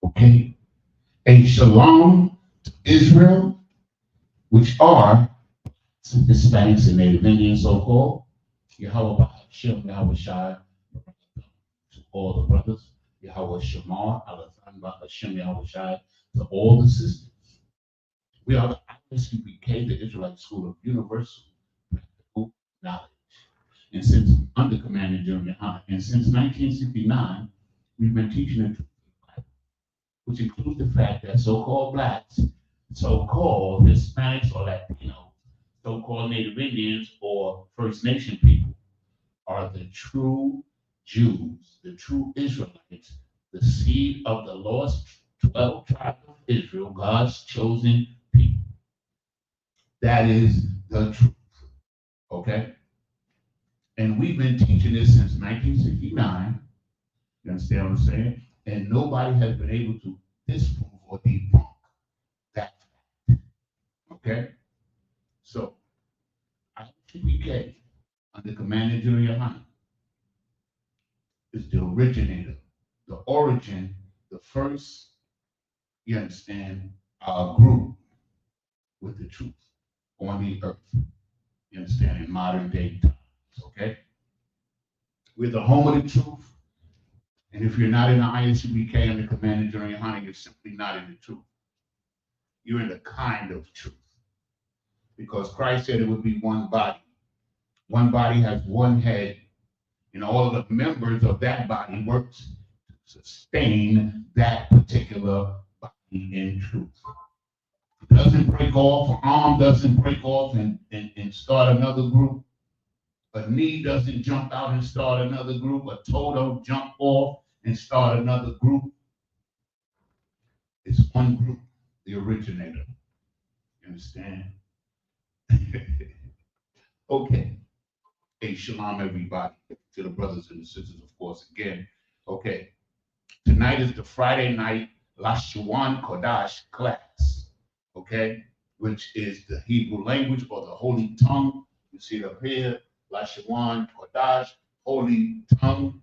Okay? A shalom to Israel, which are Hispanics and Native Indians, so-called. Yahweh Hashem, Yahweh Shai, to all the brothers. Yahweh Shamar, Alathan Hashem, Yahweh Shai, to all the sisters. We are the ISUPK, the Israelite School of Universal Practical Knowledge. And since under Commander Junior High, and since 1969, we've been teaching the truth, which includes the fact that so-called blacks, so-called Hispanics or Latinos, so-called Native Indians or First Nation people are the true Jews, the true Israelites, the seed of the lost 12 tribes of Israel, God's chosen people. That is the truth. Okay? And we've been teaching this since 1969. You understand what I'm saying? And nobody has been able to disprove or debunk that fact. Okay? So, IPK, under Commander Junior High, is the originator, the origin, the first, you understand, group with the truth on the earth. You understand, in modern day times, okay? We're the home of the truth. And if you're not in the ISUBK under Commander Junior High, you're simply not in the truth. You're in the kind of truth. Because Christ said it would be one body. One body has one head, and all of the members of that body work to sustain that particular body in truth. It doesn't break off, an arm doesn't break off and start another group. A knee doesn't jump out and start another group. A toe don't jump off and start another group. It's one group, the originator. You understand? Okay. Hey, shalom, everybody. To the brothers and the sisters, of course, again. Okay. Tonight is the Friday night Lashawan Qadash class. Okay? Which is the Hebrew language or the holy tongue. You see it up here. Lashawan Qadash, holy tongue,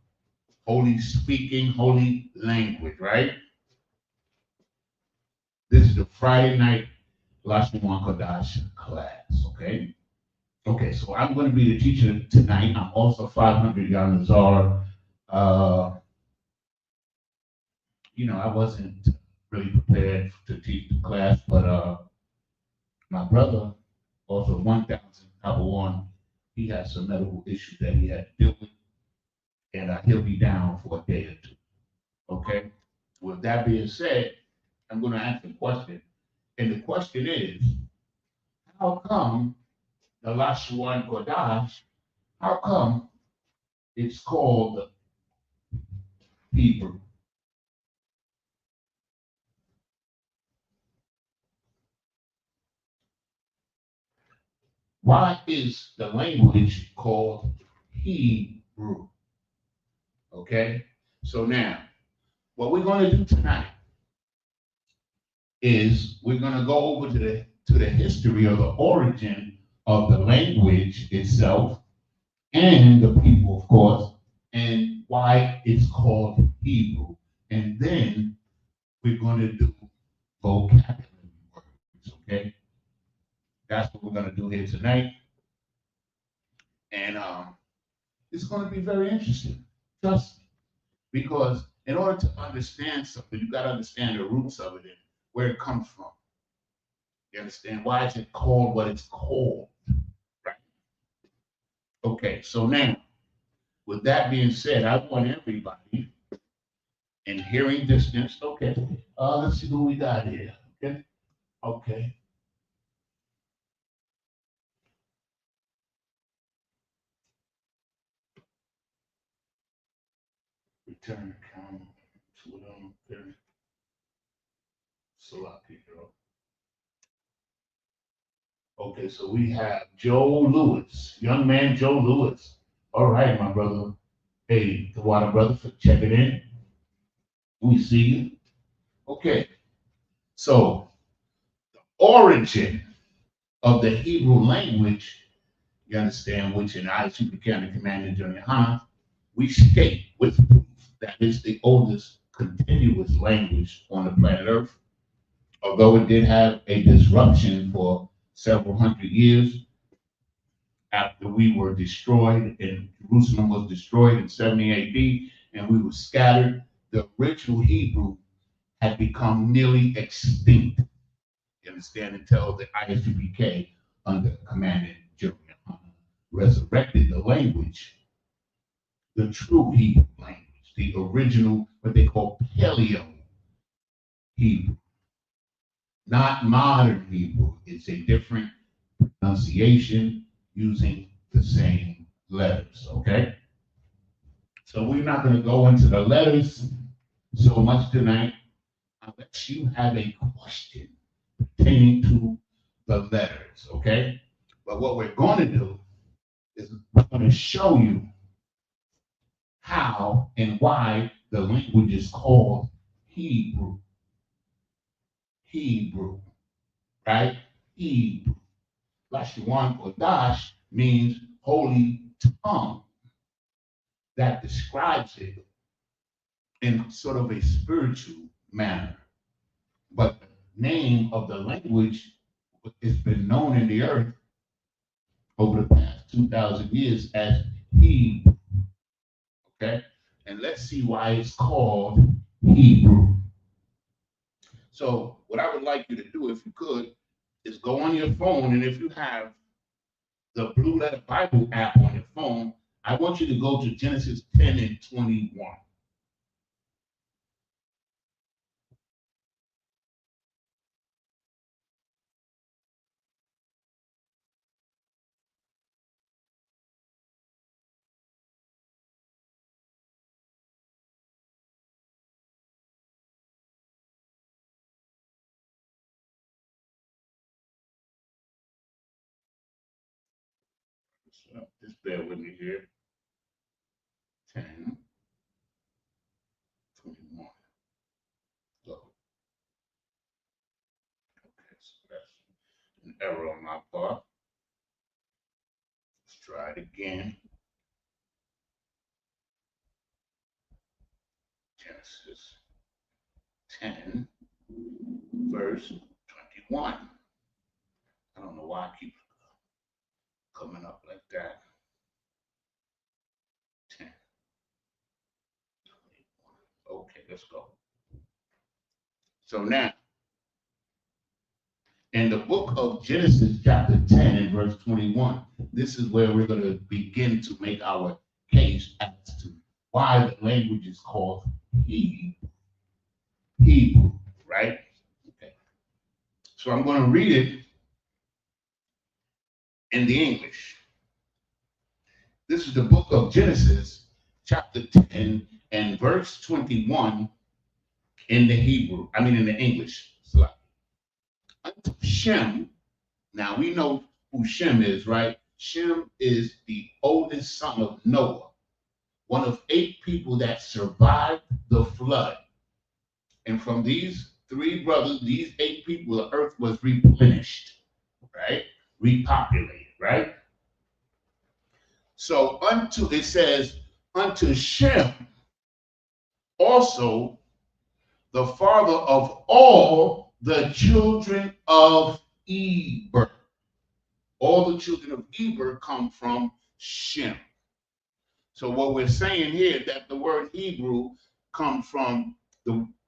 holy speaking, holy language, right? This is the Friday night Lashawan Qadash class, okay? Okay, so I'm going to be the teacher tonight. I'm also 500 Yanazar. I wasn't really prepared to teach the class, but my brother, also 1000 Abawan, he has some medical issues that he had to deal with, and he'll be down for a day or two. Okay? With that being said, I'm going to ask a question, and the question is, how come the Lashawan Qadash, how come it's called Hebrew? Why is the language called Hebrew? Okay, so now, what we're going to do tonight is we're going to go over to the history or the origin of the language itself and the people, of course, and why it's called Hebrew. And then we're going to do vocabulary words, okay? That's what we're going to do here tonight. And it's going to be very interesting. Trust me. Because in order to understand something, you got to understand the roots of it and where it comes from. You understand? Why is it called what it's called? Right? Okay, so now, with that being said, I want everybody in hearing distance. Okay, let's see who we got here. Okay, okay. Return account to them. Salaki, girl. Okay, so we have Joe Lewis, young man Joe Lewis. All right, my brother. Hey, the water brother, for checking in. We see you. Okay, so the origin of the Hebrew language, you understand, which in ISUPK Command in Junior High, we state with proof that it's the oldest continuous language on the planet Earth. Although it did have a disruption for several hundred years after we were destroyed and Jerusalem was destroyed in 70 AD and we were scattered, the original Hebrew had become nearly extinct. You understand? Until the Isupk under Commander General resurrected the language, the true Hebrew language, the original, what they call Paleo Hebrew, not modern Hebrew. It's a different pronunciation using the same letters, okay? So we're not going to go into the letters so much tonight unless you have a question pertaining to the letters, okay? But what we're going to do is we're going to show you how and why the language is called Hebrew. Hebrew, right? Hebrew. Lashawan Qadash means holy tongue. That describes it in sort of a spiritual manner. But the name of the language has been known in the earth over the past 2,000 years as Hebrew. Okay? And let's see why it's called Hebrew. So, what I would like you to do, if you could, is go on your phone, and if you have the Blue Letter Bible app on your phone, I want you to go to Genesis 10 and 21. So just bear with me here. 10, 21. Go. Okay, so that's an error on my part. Let's try it again. Genesis 10, verse 21. I don't know why I keep coming up like that. 10, 21. Okay, let's go. So now, in the book of Genesis, chapter 10 and verse 21, this is where we're going to begin to make our case as to why the language is called Hebrew. Hebrew, right? Okay. So I'm going to read it in the English. This is the book of Genesis, chapter 10 and verse 21 in the Hebrew, in the English. Unto Shem, now we know who Shem is, right? Shem is the oldest son of Noah, one of 8 people that survived the flood. And from these 3 brothers, these 8 people, the earth was replenished, right? Repopulated, right? So it says, unto Shem also the father of all the children of Eber. All the children of Eber come from Shem. So what we're saying here that the word Hebrew comes from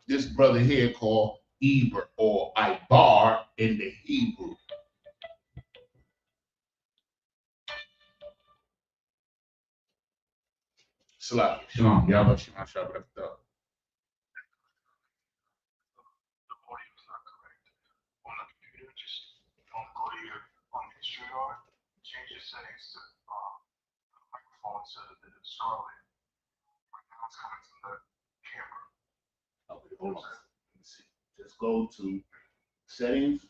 this brother here called Eber or Ibar in the Hebrew. Shalom. Yahweh Shema Shabbat. Okay, hold on. Let's see. Just go to settings.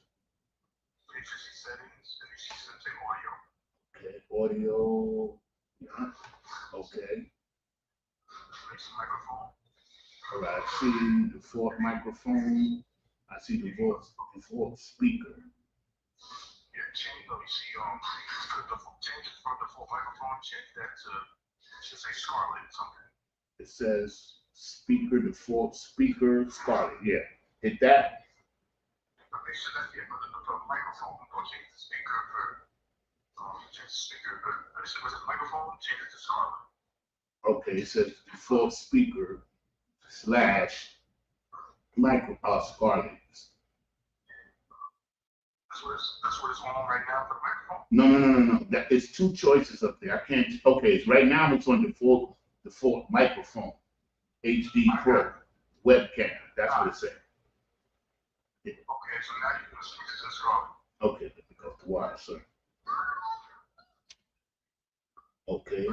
Okay, audio. Yeah. Okay. All right, I see the fourth microphone. I see the voice, the fourth speaker. Yeah, change. Let me see. Change from the fourth microphone. Change that to should say Scarlet or something. It says speaker, default speaker, Scarlett. Yeah, hit that. Okay, so that's yeah, but the microphone. Go change the speaker for change the speaker. Was it microphone? Change it to Scarlett. Okay, it says default speaker slash micro Scarlett. That's what it's on right now for the microphone. No. That it's two choices up there. I can't. Okay, it's right now. It's on default microphone, HD Pro webcam. That's what it said. Okay, so now you're gonna switch it to Scarlett. Okay, let me go to wire, sir. Okay,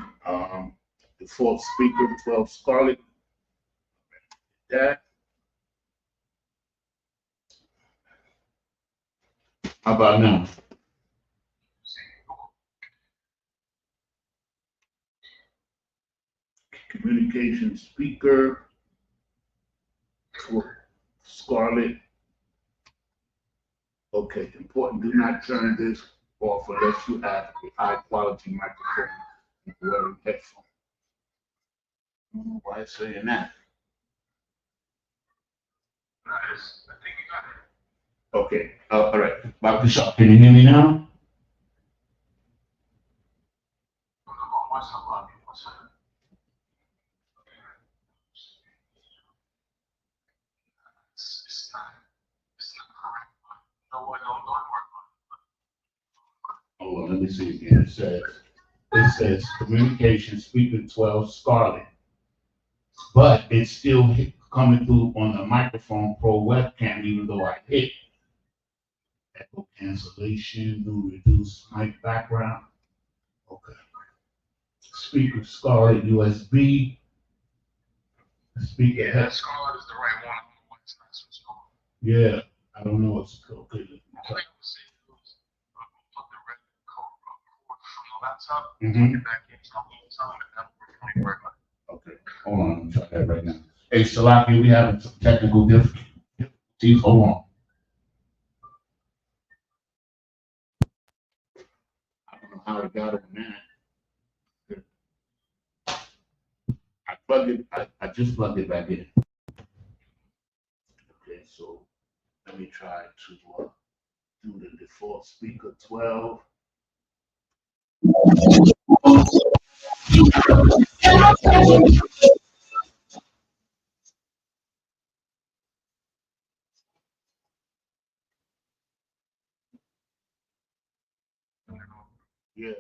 default speaker 12 Scarlett. That. How about now? Communication speaker for Scarlett. Okay, important. Do not turn this off unless you have a high quality microphone and wearing headphones. I don't know why it's saying that. Nice. I think you got it. Okay, all right. Dr. Shaw, can you hear me now? Hold on, let me see again. It says communication speaker 12 Scarlett, but it's still coming through on the microphone pro webcam, even though I hit echo cancellation, new reduce mic background. Okay. Speaker Scarlett USB. Speaker. Yeah, Scarlett is the right one. I don't know why it's not switched on. Yeah, I don't know what's okay. I think I would say plug the red code from the laptop, plug it back in, stop all the time, and that will work right. Okay, hold on, I'm trying that right now. Hey, Salaki, we having some technical difficulties. Hold on. I don't know how it got on that. I just plugged it back in. Okay, so let me try to do the default speaker 12. Yeah.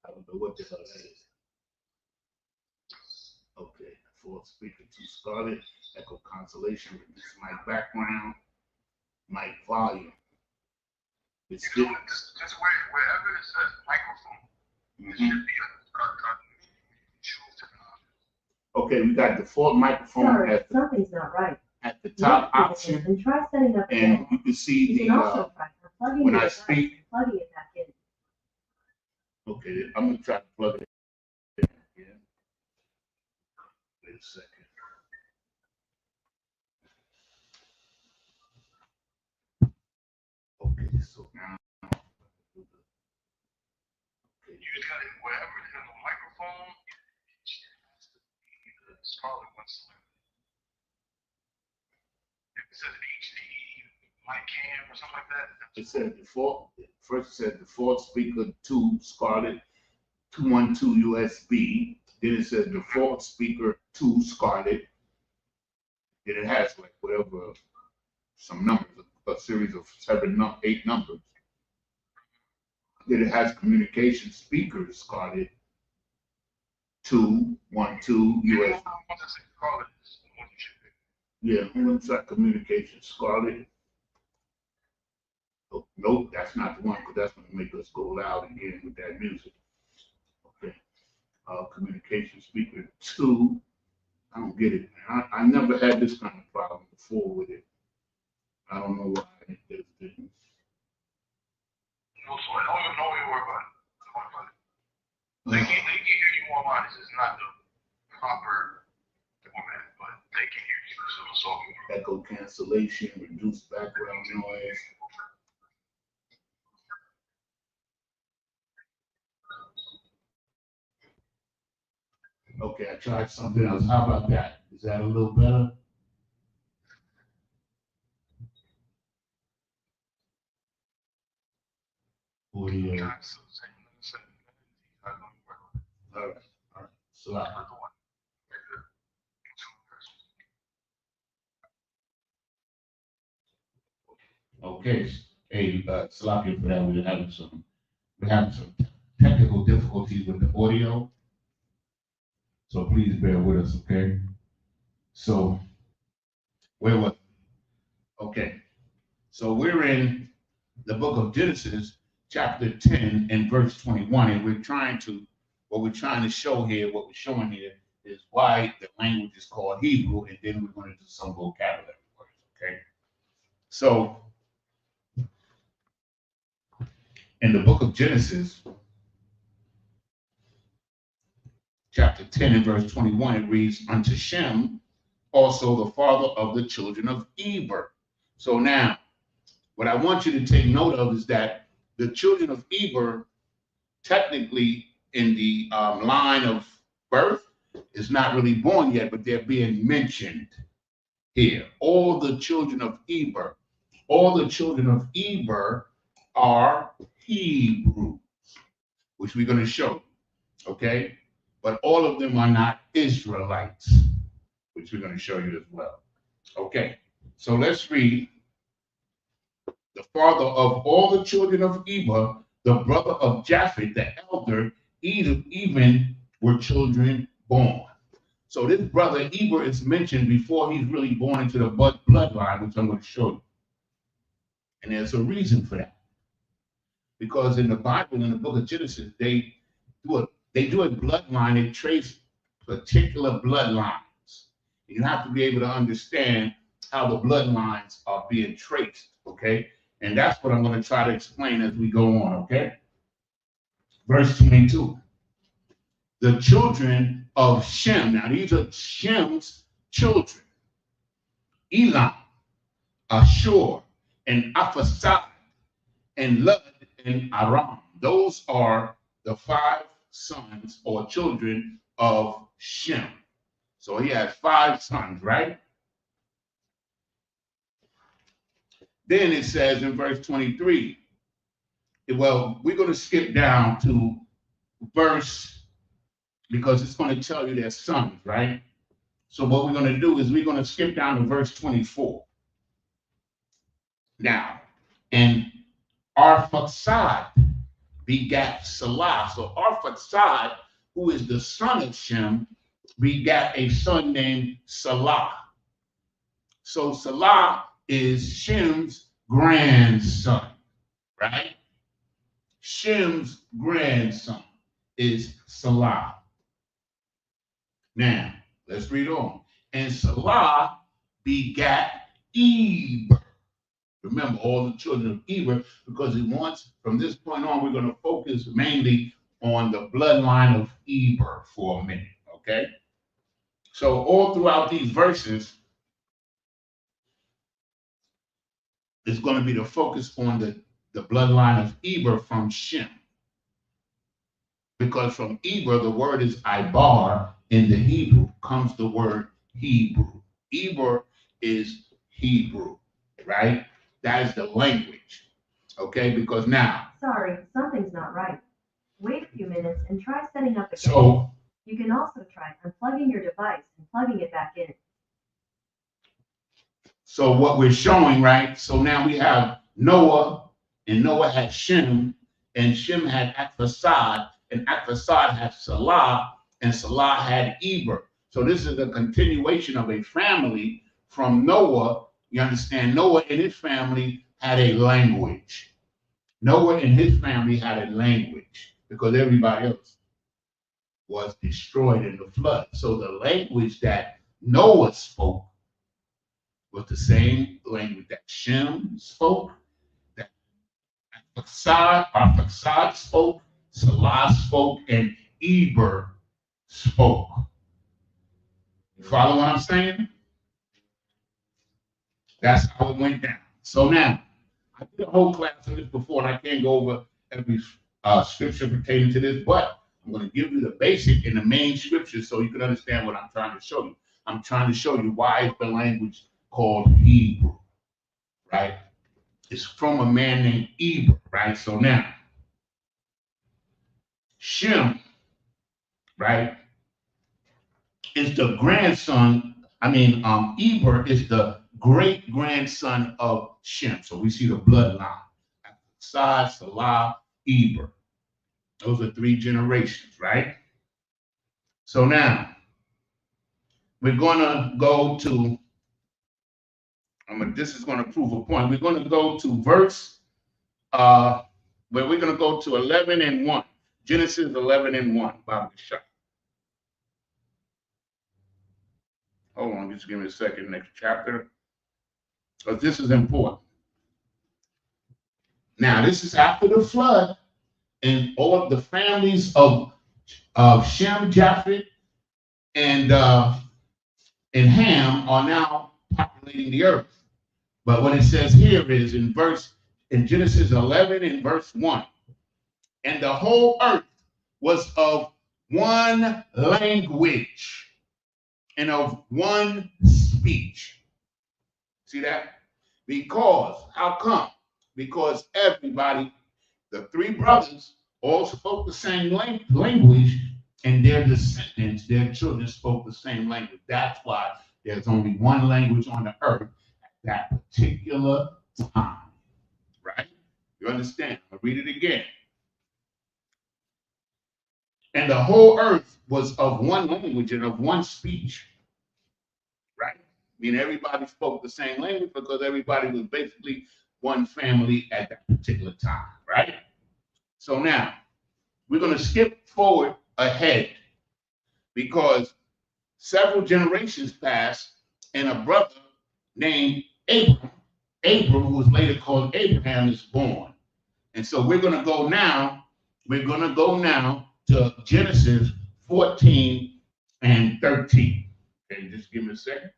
I don't know what the hell that is. Okay, default speaker 2 Scarlett, echo cancellation, reduce mic background, mic volume. It's still. Just wherever it says microphone, it should be a Okay, we got default microphone. Sorry, something's not right. At the top option, And try setting up and you can see you can also try plugging when it I back, speak. plugging it back in. Okay, I'm gonna try to plug it in again. Wait a second. Okay, so now. You just got it wherever it has a microphone. It has to be the Scarlett one selected. If it says HD mic cam or something like that. It said default. First it said default speaker 2 Scarlett 212 USB. Then it said default speaker 2 Scarlett. Then it has like whatever, some numbers, a series of 8 numbers. Then it has communication speakers Scarlett 212 USB. Yeah, looks like communication Scarlett. Oh, nope, that's not the one, because that's gonna make us go loud again with that music. Okay. Communication speaker 2. I don't get it, man. I never had this kind of problem before with it. I don't know why it didn't. No, so I don't even know you worry about it. Don't worry about it. They can hear you more on this. It's not the proper format, but they can hear you. So Echo cancellation, reduce background noise. Okay, I tried something else. How about that? Is that a little better? Audio. Yeah, so same. I don't work. All right. All right. So I, Another one. okay. Hey, Salakia for that. We're having some technical difficulties with the audio. So please bear with us, okay? So where was okay. So we're in the book of Genesis, chapter 10 and verse 21, and what we're trying to show here, what we're showing here is why the language is called Hebrew, and then we're going to do some vocabulary words, okay? So in the book of Genesis, chapter 10 and verse 21, it reads, unto Shem, also the father of the children of Eber. So now, what I want you to take note of is that the children of Eber, technically in the line of birth, is not really born yet, but they're being mentioned here. All the children of Eber are Hebrews, which we're going to show, okay? But all of them are not Israelites, which we're going to show you as well. Okay, so let's read. The father of all the children of Eber, the brother of Japheth, the elder, even were children born. So this brother Eber is mentioned before he's really born into the bloodline, which I'm going to show you. And there's a reason for that. Because in the Bible, in the book of Genesis, they do a bloodline, they trace particular bloodlines. You have to be able to understand how the bloodlines are being traced, okay? And that's what I'm going to try to explain as we go on, okay? Verse 22. The children of Shem. Now, these are Shem's children. Elam, Ashur, and Aphasad, and Lud, and Aram. Those are the 5 sons or children of Shem. So he had 5 sons, right? Then it says in verse 23, well, we're going to skip down to verse, because it's going to tell you their sons, right? So what we're going to do is we're going to skip down to verse 24. Now, and Arphaxad begat Salah. So Arphaxad, who is the son of Shem, begat a son named Salah. So Salah is Shem's grandson, right? Shem's grandson is Salah. Now, let's read on. And Salah begat Eber. Remember, all the children of Eber, because he wants, from this point on, we're going to focus mainly on the bloodline of Eber for a minute, okay? So all throughout these verses, it's going to be the focus on the bloodline of Eber from Shem. Because from Eber, the word is Ibar. In the Hebrew comes the word Hebrew. Eber is Hebrew, right? That is the language, okay? Because now... Sorry, something's not right. Wait a few minutes and try setting up again. So... You can also try unplugging your device and plugging it back in. So what we're showing, right? So now we have Noah, and Noah had Shem, and Shem had Arphaxad, and Arphaxad had Salah, and Salah had Eber. So this is a continuation of a family from Noah. You understand? Noah and his family had a language. Noah and his family had a language because everybody else was destroyed in the flood. So the language that Noah spoke was the same language that Shem spoke, that Arphaxad spoke, Salah spoke, and Eber spoke. You follow what I'm saying? That's how it went down. So now, I did a whole class on this before, and I can't go over every scripture pertaining to this, but I'm going to give you the basic in the main scripture so you can understand what I'm trying to show you. I'm trying to show you why is the language called Hebrew, right? It's from a man named Eber, right? So now, Shem, right, is the grandson. Eber is the great grandson of Shem. So we see the bloodline. Sod, Salah, Eber. Those are 3 generations, right? So now, we're going to go to, this is going to prove a point. We're going to go to verse, where we're going to go to 11 and 1. Genesis 11 and 1. Bible shot. Hold on, just give me a second. Next chapter. Because this is important. Now, this is after the flood, and all of the families of Shem, Japheth, and Ham are now populating the earth. But what it says here is in Genesis 11 and verse 1, and the whole earth was of one language and of one speech. See that? Because, how come? Because everybody, the 3 brothers, all spoke the same language, and their descendants, their children, spoke the same language. That's why there's only one language on the earth at that particular time. Right? You understand? I'll read it again. And the whole earth was of one language and of one speech. Right? I mean, everybody spoke the same language because everybody was basically one family at that particular time. Right? So now, we're going to skip forward ahead because several generations passed and a brother named Abram, who was later called Abraham, is born. And so we're going to go now to Genesis 14 and 13. Okay, just give me a second.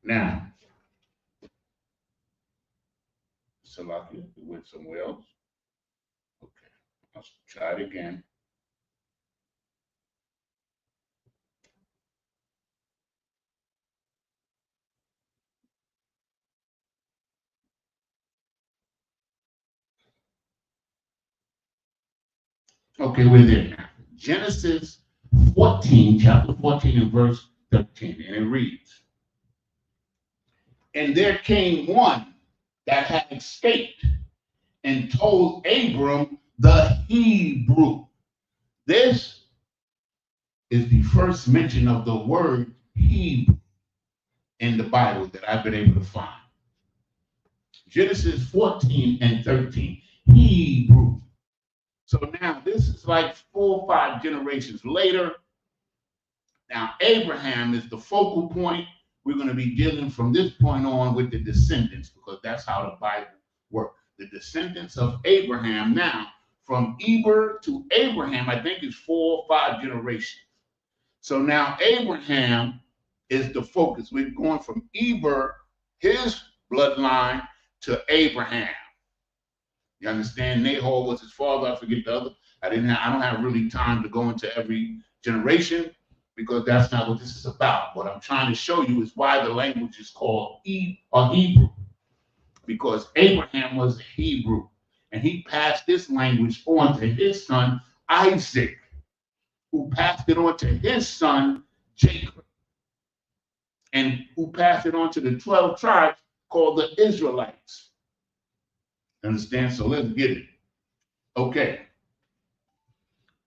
Now, Salakia, it went somewhere else. Okay, I'll try it again. Okay, we're there now. Genesis 14, chapter 14 and verse 13, and it reads, and there came one that had escaped and told Abram the Hebrew. This is the first mention of the word Hebrew in the Bible that I've been able to find. Genesis 14 and 13, Hebrew. So now this is like 4 or 5 generations later. Now Abraham is the focal point. We're going to be dealing from this point on with the descendants because that's how the Bible works. The descendants of Abraham now, from Eber to Abraham, I think it's 4 or 5 generations. So now Abraham is the focus. We're going from Eber, his bloodline, to Abraham. You understand? Nahor was his father. I forget the other. I don't have really time to go into every generation because that's not what this is about. What I'm trying to show you is why the language is called Hebrew. Because Abraham was a Hebrew, and he passed this language on to his son Isaac, who passed it on to his son Jacob, and who passed it on to the 12 tribes called the Israelites. Understand? So let's get it. Okay.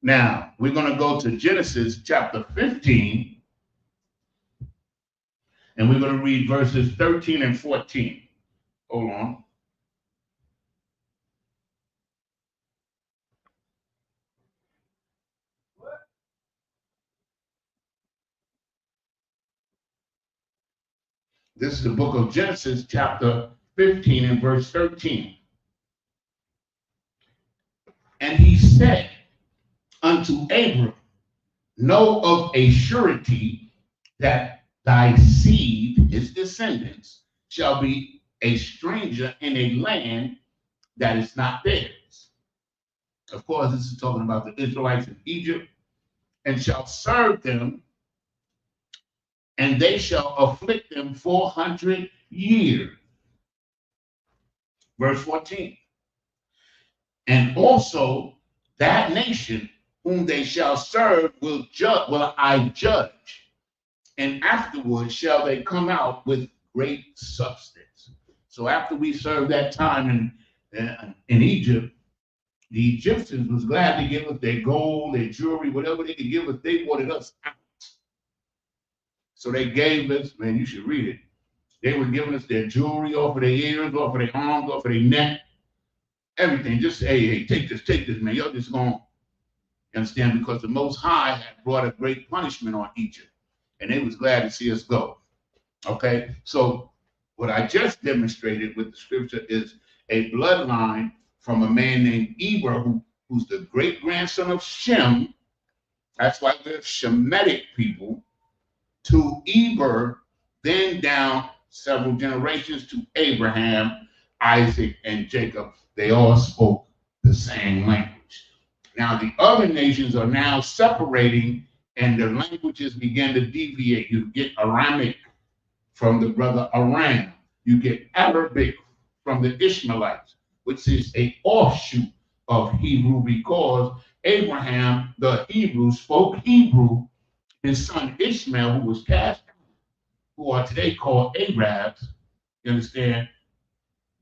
Now, we're going to go to Genesis chapter 15, and we're going to read verses 13 and 14. Hold on. This is the book of Genesis, chapter 15 and verse 13. And he said, unto Abram, know of a surety that thy seed, his descendants, shall be a stranger in a land that is not theirs. Of course, this is talking about the Israelites in Egypt, and shall serve them, and they shall afflict them 400 years. Verse 14. And also that nation whom they shall serve will I judge, and afterwards shall they come out with great substance. So after we served that time in Egypt, the Egyptians was glad to give us their gold, their jewelry, whatever they could give us. They wanted us out. So they gave us, man, you should read it. They were giving us their jewelry off of their ears, off of their arms, off of their neck, everything. Just hey, take this, man. You're just going, you understand? Because the Most High had brought a great punishment on Egypt, and they was glad to see us go. Okay, so what I just demonstrated with the scripture is a bloodline from a man named Eber, who's the great grandson of Shem. That's why we're Shemitic people. To Eber, then down several generations to Abraham, Isaac, and Jacob. They all spoke the same language. Now the other nations are now separating, and their languages begin to deviate. You get Aramic from the brother Aram. You get Arabic from the Ishmaelites, which is an offshoot of Hebrew, because Abraham, the Hebrew, spoke Hebrew. His son Ishmael, who was cast out, who are today called Arabs, you understand,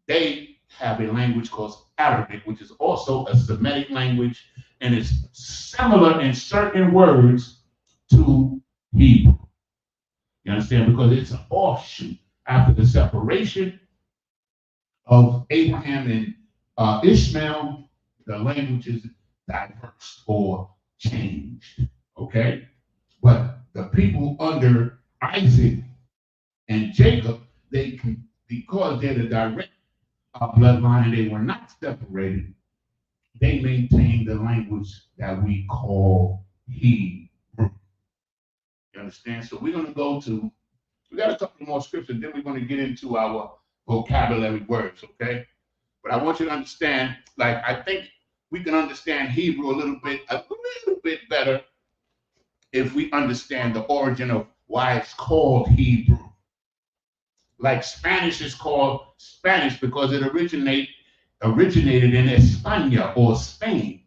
they have a language called Arabic, which is also a Semitic language, and it's similar in certain words to Hebrew. You understand? Because it's an offshoot. After the separation of Abraham and Ishmael, the languages diversed or changed. Okay? But the people under Isaac and Jacob, they can, because they're the direct bloodline, they were not separated. They maintained the language that we call Hebrew. You understand? So we're going to go to, we got a couple more scriptures, then we're going to get into our vocabulary words, okay? But I want you to understand, like, I think we can understand Hebrew a little bit better if we understand the origin of why it's called Hebrew. Like Spanish is called Spanish because it originated in España or Spain,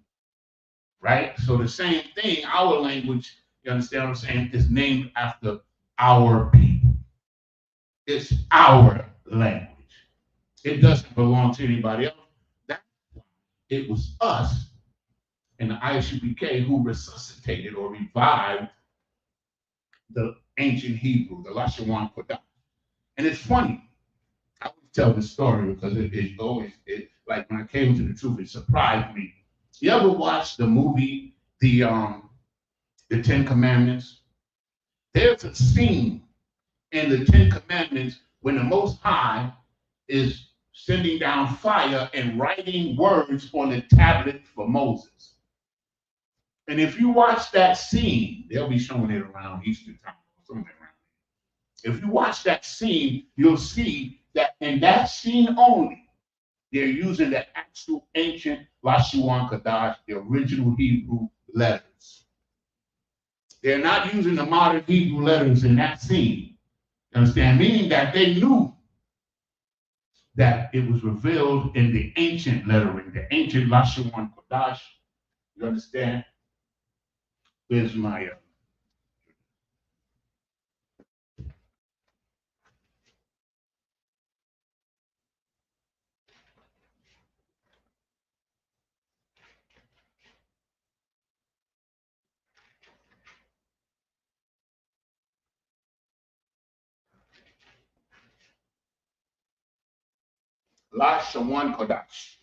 right? So the same thing, our language, you understand what I'm saying, is named after our people. It's our language. It doesn't belong to anybody else. That's why it was us and the Isupk who resuscitated or revived the ancient Hebrew, the Lashawan Qadash. And it's funny. I always tell this story because it always, like when I came to the truth, it surprised me. You ever watch the movie, the Ten Commandments? There's a scene in the Ten Commandments when the Most High is sending down fire and writing words on the tablet for Moses. And if you watch that scene, they'll be showing it around Easter time or something around there. If you watch that scene, you'll see that in that scene only, they're using the actual ancient Lashawan Qadash, the original Hebrew letters. They're not using the modern Hebrew letters in that scene. You understand? Meaning that they knew that it was revealed in the ancient lettering, the ancient Lashawan Qadash. You understand? Where's my Lashawan Qadash?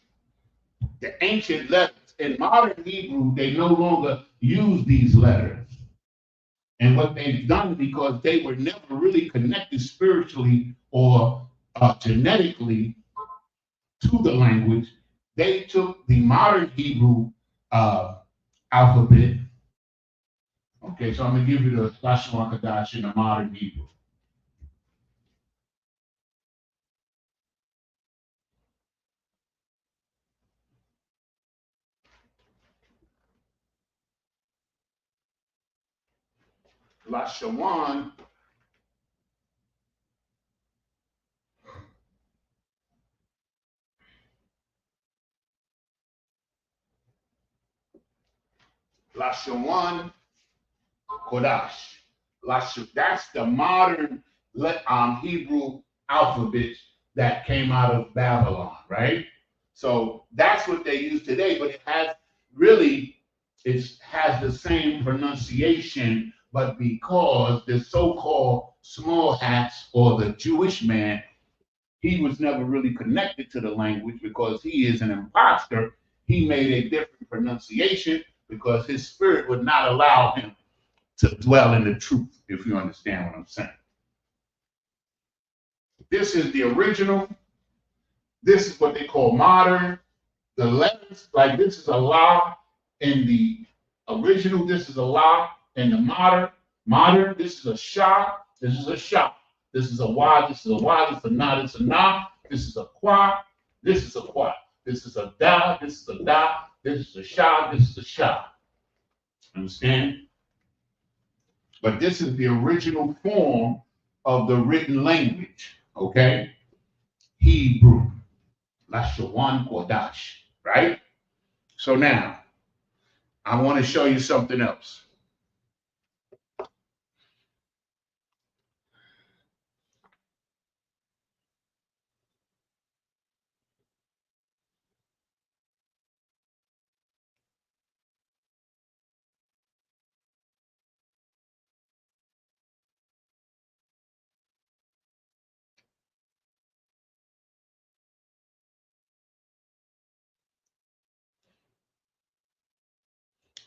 The ancient letters. In modern Hebrew, they no longer use these letters. And what they've done, because they were never really connected spiritually or genetically to the language, they took the modern Hebrew alphabet. Okay, so I'm going to give you the Lashawan Qadash in the modern Hebrew. Lashawan Lashawan Qadash. That's the modern Hebrew alphabet that came out of Babylon, right? So that's what they use today, but it has really it has the same pronunciation, but because the so-called small hats or the Jewish man, he was never really connected to the language because he is an imposter. He made a different pronunciation because his spirit would not allow him to dwell in the truth, if you understand what I'm saying. This is the original. This is what they call modern. The letters, like this is a la in the original, this is a la in the modern. Modern, this is a sha, this is a sha. This is a y, this is a y, this is a na, this is a na, this is a qua, this is a qua. This is a da, this is a da, this is a sha, this is a sha. Understand? But this is the original form of the written language, okay? Hebrew, Lashawan Qadash, right? So now, I want to show you something else.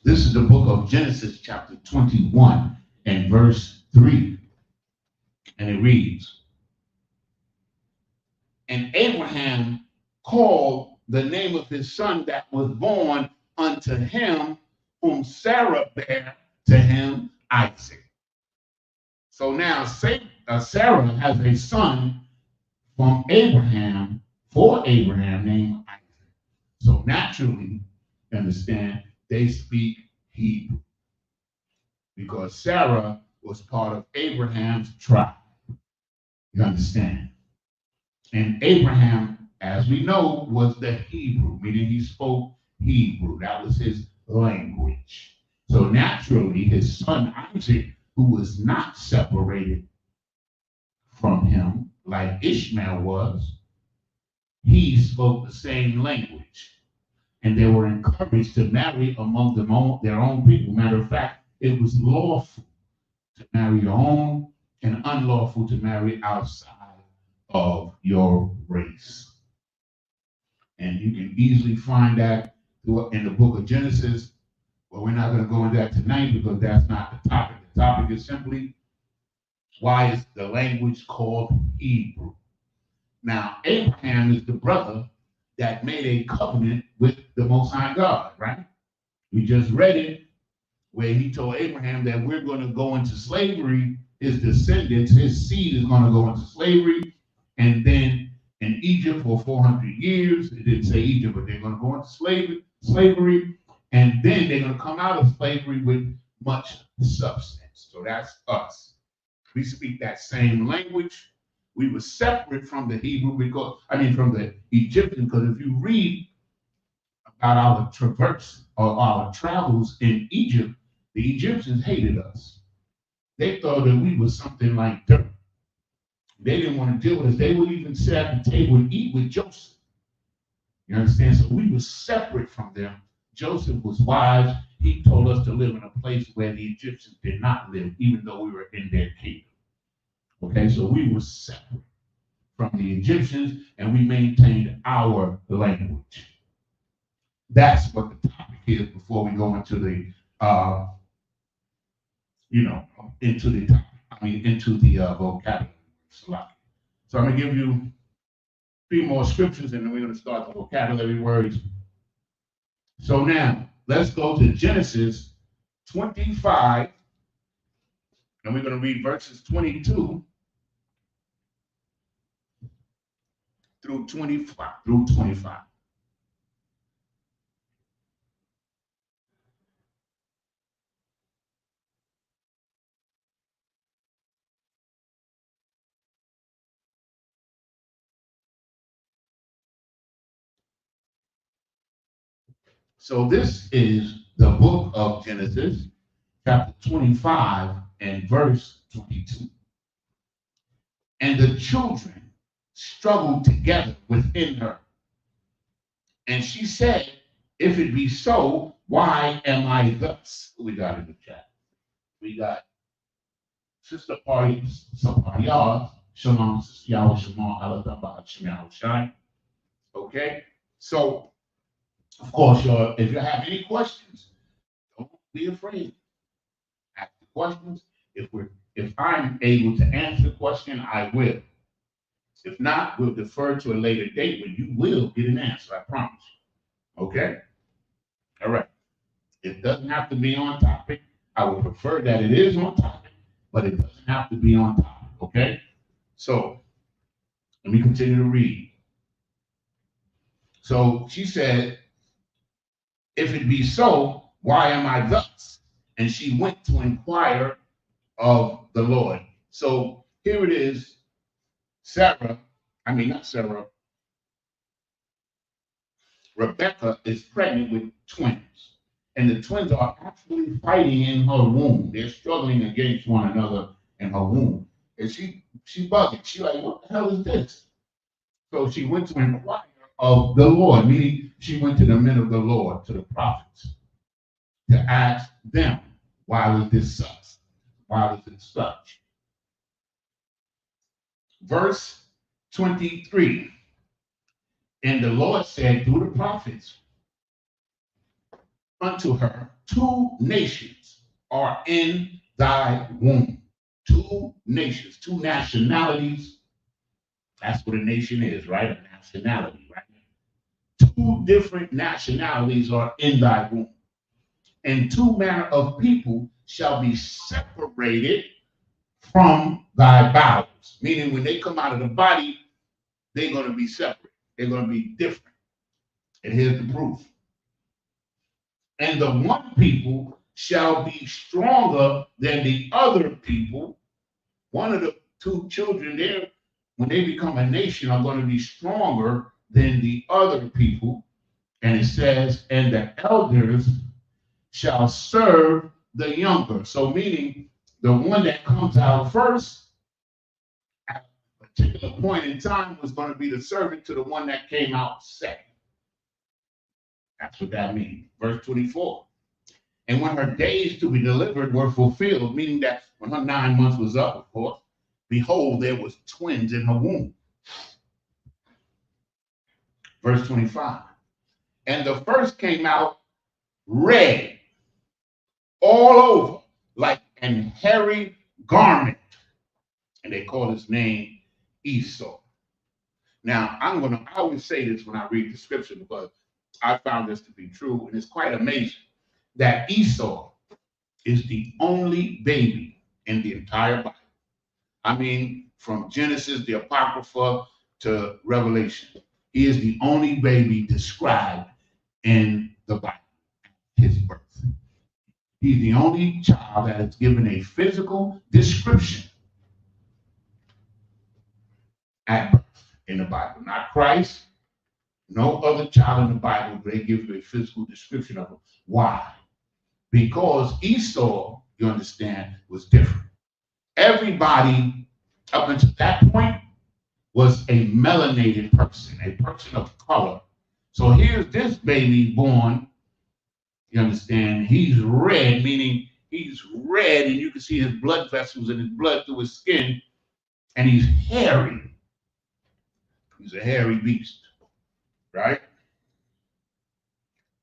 This is the book of Genesis, chapter 21, and verse 3. And it reads, and Abraham called the name of his son that was born unto him, whom Sarah bare to him, Isaac. So now Sarah has a son from Abraham, for Abraham, named Isaac. So naturally, you understand, they speak Hebrew because Sarah was part of Abraham's tribe. You understand? And Abraham, as we know, was the Hebrew, meaning he spoke Hebrew. That was his language. So naturally, his son Isaac, who was not separated from him like Ishmael was, he spoke the same language. And they were encouraged to marry among their own people. Matter of fact, it was lawful to marry your own and unlawful to marry outside of your race. And you can easily find that in the book of Genesis. But we're not going to go into that tonight because that's not the topic. The topic is simply, why is the language called Hebrew? Now, Abraham is the brother that made a covenant with the Most High God, right? We just read it where he told Abraham that we're going to go into slavery. His descendants, his seed is going to go into slavery. And then in Egypt for 400 years, it didn't say Egypt, but they're going to go into slavery. And then they're going to come out of slavery with much substance. So that's us. We speak that same language. We were separate from the Hebrew from the Egyptian, because if you read about our traverse or our travels in Egypt, the Egyptians hated us. They thought that we were something like dirt. They didn't want to deal with us. They would even sit at the table and eat with Joseph. You understand? So we were separate from them. Joseph was wise. He told us to live in a place where the Egyptians did not live, even though we were in their kingdom. Okay, so we were separate from the Egyptians, and we maintained our language. That's what the topic is before we go into the, into the vocabulary. So I'm going to give you 3 more scriptures, and then we're going to start the vocabulary words. So now, let's go to Genesis 25, and we're going to read verses 22 through 25. So this is the book of Genesis, chapter 25 and verse 22. And the children struggled together within her. And she said, if it be so, why am I thus? We got in the chat. We got Sister Party, Sapariah, Shalom, Sister Yahweh, Shalom, Alataba, Shalom, Shai. Okay? So, of course, if you have any questions, don't be afraid. Ask the questions. If I'm able to answer the question, I will. If not, we'll defer to a later date when you will get an answer, I promise. Okay? All right. It doesn't have to be on topic. I would prefer that it is on topic, but it doesn't have to be on topic. Okay? So, let me continue to read. So she said, if it be so, why am I thus? And she went to inquire of the Lord. So here it is. Rebecca is pregnant with twins. And the twins are actually fighting in her womb. They're struggling against one another in her womb. And she bugging. She like, what the hell is this? So she went to inquire of the Lord, meaning she went to the men of the Lord, to the prophets, to ask them, why was this such? Why was it such? Verse 23. And the Lord said through the prophets unto her, 2 nations are in thy womb. 2 nations, 2 nationalities. That's what a nation is, right? A nationality, right? 2 different nationalities are in thy womb. And 2 manner of people shall be separated from thy bowels. Meaning when they come out of the body, they're going to be separate. They're going to be different. And here's the proof. And the one people shall be stronger than the other people. One of the 2 children there, when they become a nation, are going to be stronger than the other people. And it says, and the elders shall serve the younger. So meaning the one that comes out first at a particular point in time was going to be the servant to the one that came out second. That's what that means. Verse 24. And when her days to be delivered were fulfilled, meaning that when her 9 months was up, of course, behold, there was twins in her womb. Verse 25. And the first came out red all over, like an hairy garment. And they call his name Esau. Now, I always say this when I read the scripture because I found this to be true, and it's quite amazing that Esau is the only baby in the entire Bible. I mean, from Genesis, the Apocrypha, to Revelation. He is the only baby described in the Bible, his birth. He's the only child that is given a physical description at birth in the Bible. Not Christ, no other child in the Bible, they give you a physical description of him. Why? Because Esau, you understand, was different. Everybody up until that point was a melanated person, a person of color. So here's this baby born, you understand, he's red, meaning he's red and you can see his blood vessels and his blood through his skin, and he's hairy. He's a hairy beast, right?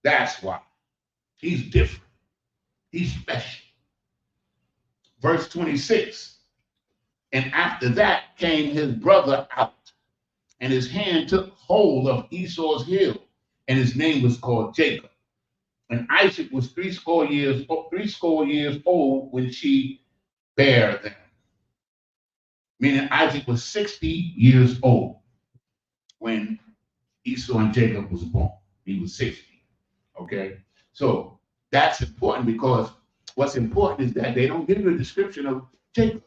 That's why. He's different. He's special. Verse 26. And after that came his brother out, and his hand took hold of Esau's heel, and his name was called Jacob. And Isaac was threescore years old when she bare them. Meaning Isaac was 60 years old when Esau and Jacob was born. He was 60. Okay? So that's important because what's important is that they don't give you a description of Jacob.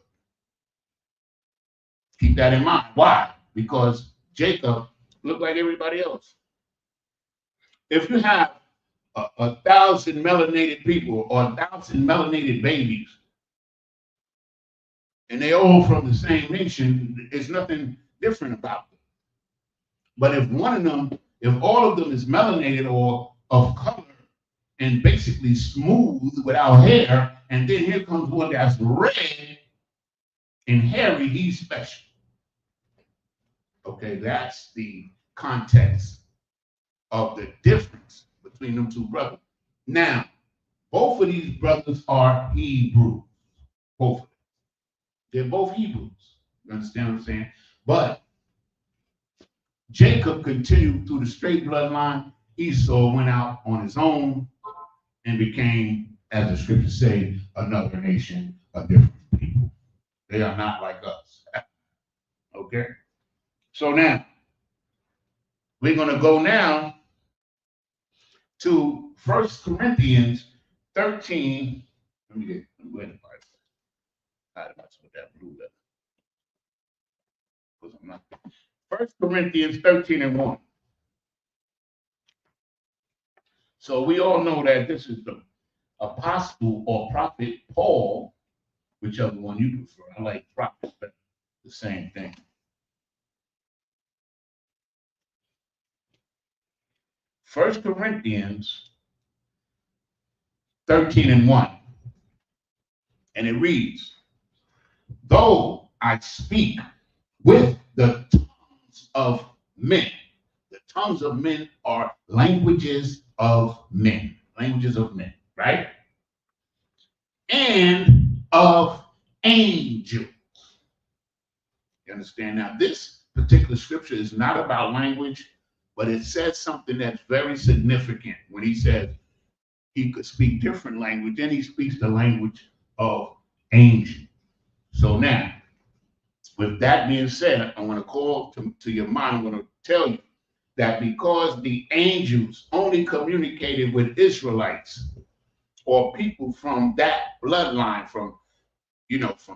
Keep that in mind. Why? Because Jacob looked like everybody else. If you have 1,000 melanated people or 1,000 melanated babies, and they all from the same nation, there's nothing different about them. But if one of them, if all of them is melanated or of color and basically smooth without hair, and then here comes one that's red and hairy, he's special. Okay, that's the context of the difference between them two brothers. Now, both of these brothers are Hebrews. Both of them. They're both Hebrews. You understand what I'm saying? But Jacob continued through the straight bloodline. Esau went out on his own and became, as the scriptures say, another nation, a different people. They are not like us. Okay? So now, we're going to go now to 1 Corinthians 13. Let me get the Bible. I had to put that blue letter. 1 Corinthians 13 and 1. So we all know that this is the apostle or prophet Paul, whichever one you prefer. I like prophet, but the same thing. 1 Corinthians 13 and 1. And it reads, though I speak with the tongues of men. The tongues of men are languages of men. Languages of men, right? And of angels. You understand? Now, this particular scripture is not about language, but it says something that's very significant when he says he could speak different language, then he speaks the language of angels. So now, with that being said, I want to call to your mind, I'm going to tell you that because the angels only communicated with Israelites or people from that bloodline, from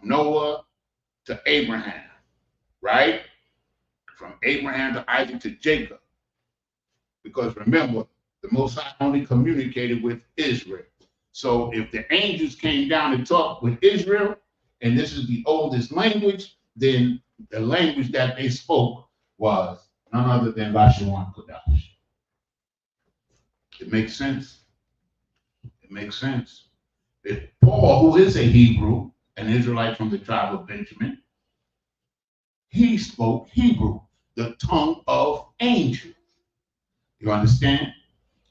Noah to Abraham, right? From Abraham to Isaac to Jacob. Because remember, the Most High only communicated with Israel. So if the angels came down to talk with Israel, and this is the oldest language, then the language that they spoke was none other than Lashawan Qadash. It makes sense. It makes sense. If Paul, who is a Hebrew, an Israelite from the tribe of Benjamin, he spoke Hebrew, the tongue of angels. You understand?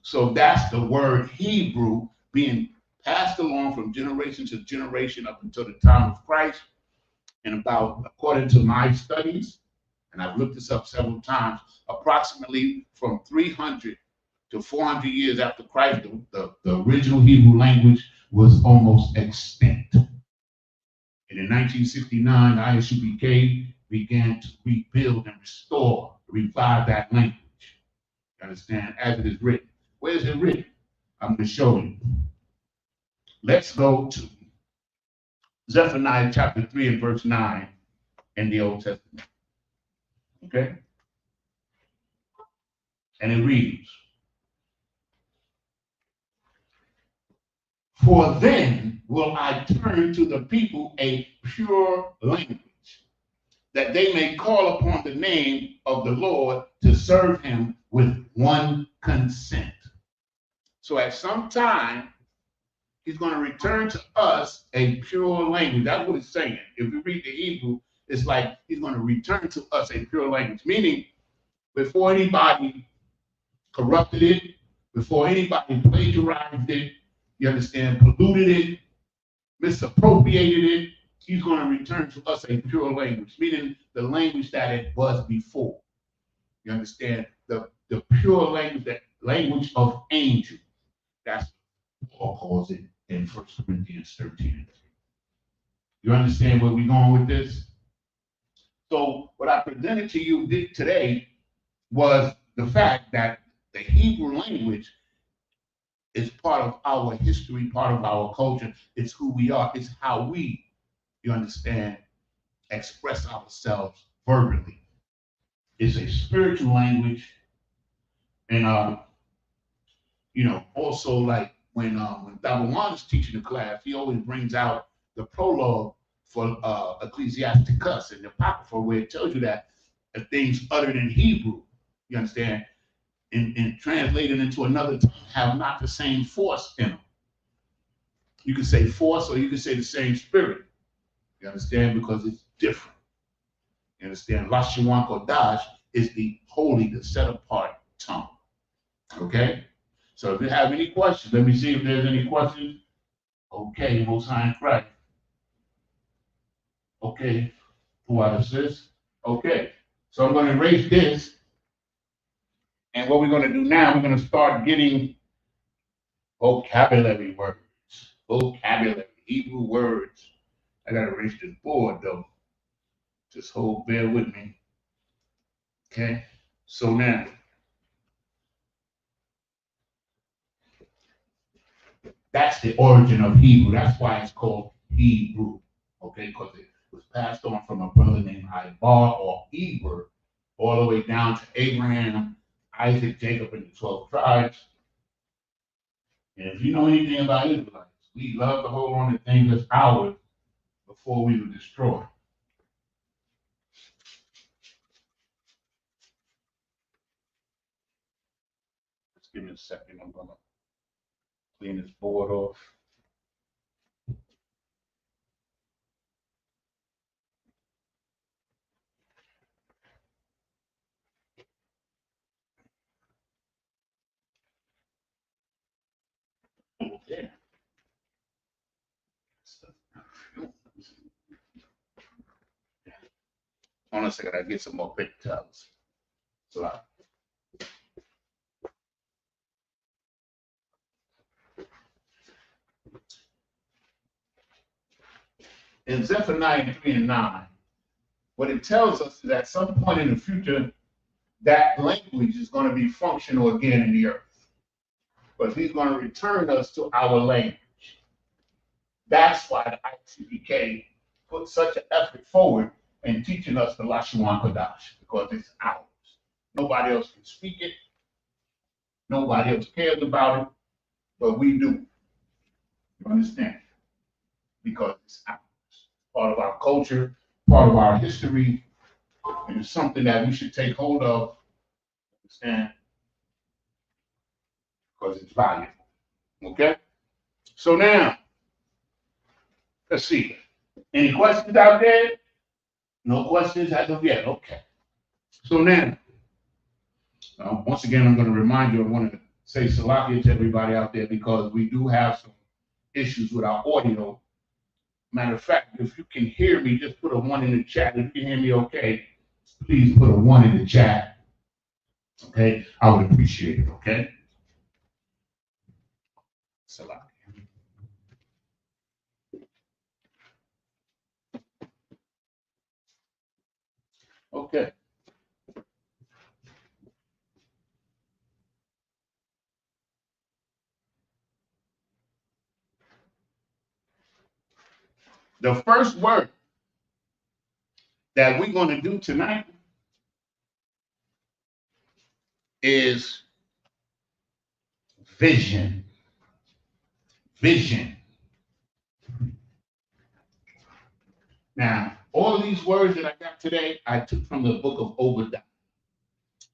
So that's the word Hebrew being passed along from generation to generation up until the time of Christ. And about, according to my studies, and I've looked this up several times, approximately from 300 to 400 years after Christ, the original Hebrew language was almost extinct. And in 1969, the Isupk began to rebuild and restore, revive that language. You understand? As it is written. Where is it written? I'm going to show you. Let's go to Zephaniah chapter 3 and verse 9 in the Old Testament. Okay? And it reads, for then will I turn to the people a pure language, that they may call upon the name of the Lord to serve him with one consent. So at some time, he's going to return to us a pure language. That's what it's saying. If you read the Hebrew, it's like he's going to return to us a pure language, meaning before anybody corrupted it, before anybody plagiarized it, you understand, polluted it, misappropriated it, he's going to return to us a pure language, meaning the language that it was before. You understand? The pure language, that language of angels. That's what Paul calls it in 1 Corinthians 13. You understand where we're going with this? So what I presented to you today was the fact that the Hebrew language is part of our history, part of our culture. It's who we are. It's how we, you understand, express ourselves verbally. It's a spiritual language, and also like when Dabawan is teaching the class, he always brings out the prologue for Ecclesiasticus and the Apocrypha, where it tells you that things uttered in Hebrew, you understand, and translated into another tongue have not the same force in them. You can say force, or you can say the same spirit. You understand, because it's different. You understand? Lashawan Qadash is the holy, the set apart tongue. Okay? So if you have any questions, let me see if there's any questions. Okay, Most High in Christ. Okay, who out of this? Okay, so I'm going to erase this. And what we're going to do now, we're going to start getting vocabulary words. Vocabulary, Hebrew words. I got to erase this board though. Just bear with me. Okay, so now, that's the origin of Hebrew. That's why it's called Hebrew. Okay, because it was passed on from a brother named Ibar or Eber, all the way down to Abraham, Isaac, Jacob, and the 12 tribes. And if you know anything about Israelites, we love to hold on to things that's ours before we were destroyed. Just give me a second. I'm going to clean this board off. Yeah. Hold on a second, I get some more paper towels. So in Zephaniah 3 and 9, what it tells us is at some point in the future, that language is going to be functional again in the earth. But he's going to return us to our language. That's why the ICPK put such an effort forward in teaching us the Lashawan Qadash, because it's ours. Nobody else can speak it. Nobody else cares about it, but we do. You understand? Because it's ours. Part of our culture, part of our history, and it's something that we should take hold of, understand? Because it's valuable. Okay? So now, let's see. Any questions out there? No questions as of yet. Okay. So now, once again, I'm going to remind you, I want to say salakia to everybody out there because we do have some issues with our audio. Matter of fact, if you can hear me, just put a 1 in the chat. If you can hear me okay, please put a 1 in the chat. Okay? I would appreciate it. Okay? Salakia. Okay. The first word that we're going to do tonight is vision. Vision. Now, all of these words that I got today, I took from the book of Obadiah.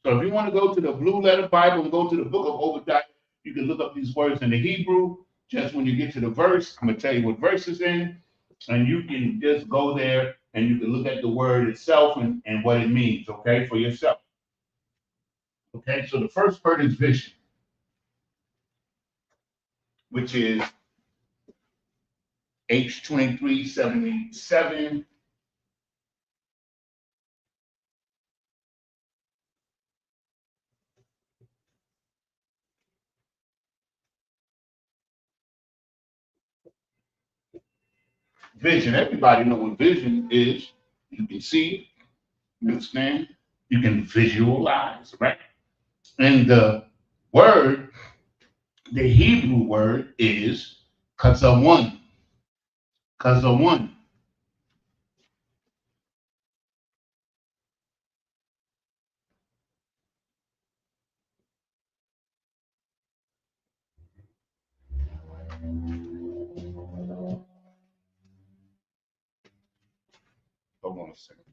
So if you want to go to the Blue Letter Bible and go to the book of Obadiah, you can look up these words in the Hebrew. Just when you get to the verse, I'm going to tell you what verse is in, and you can just go there and you can look at the word itself and what it means, okay, for yourself. Okay, so the first word is vision, which is H2377. Vision. Everybody know what vision is. You can see, you understand, you can visualize, right? And the word, the Hebrew word is kazawan. Kazawan. Hold on a second.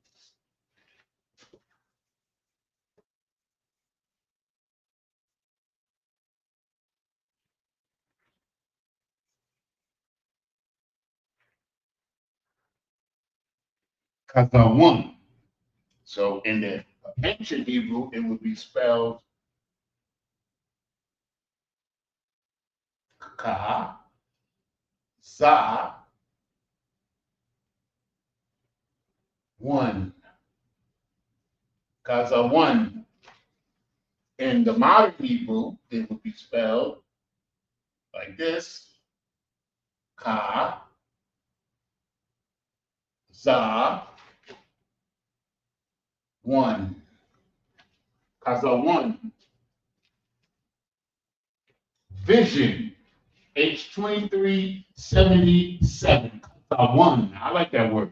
Kazawan. So in the ancient Hebrew, it would be spelled ka, za, one. Kazawan. In the modern Hebrew, it would be spelled like this: ka, za, one. Kazawan. Vision. H2377. Kazawan. I like that word.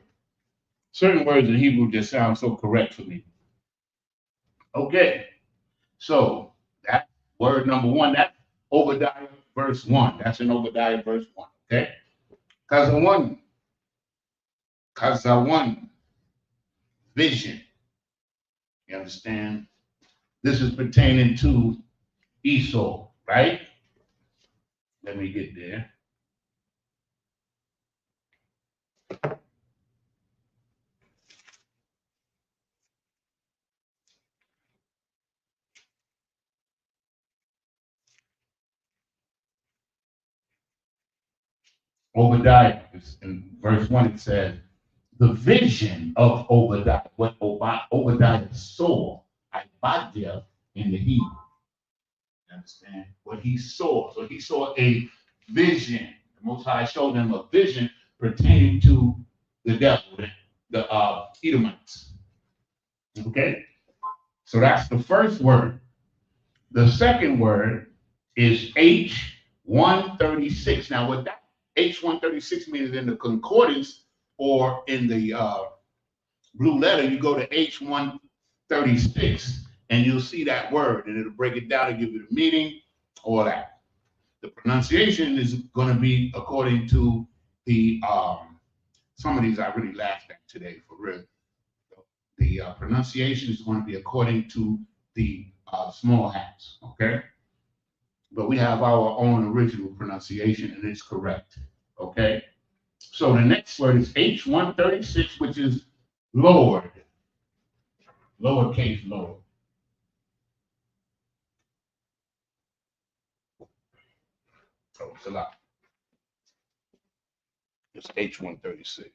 Certain words in Hebrew just sound so correct for me. Okay, so that's word number one. That's Obadiah verse 1. That's in Obadiah verse 1. Okay? Kazawan. Kazawan. Vision. You understand? This is pertaining to Esau, right? Let me get there. Obadiah, in verse 1, it says, the vision of Obadiah, what Obadiah saw, Ibadiah in the Hebrew. You understand? What he saw. So he saw a vision. The Most High showed him a vision pertaining to the devil, the Edomites. Okay? So that's the first word. The second word is H136. Now, what that H136 means in the concordance or in the blue letter, you go to H136 and you'll see that word and it'll break it down and give you the meaning, all that. The pronunciation is going to be according to the, some of these I really laughed at today for real. The pronunciation is going to be according to the small hats, okay? But we have our own original pronunciation and it's correct, okay? So the next word is H136, which is Lord, lowercase Lord. So it's a lot. It's H136.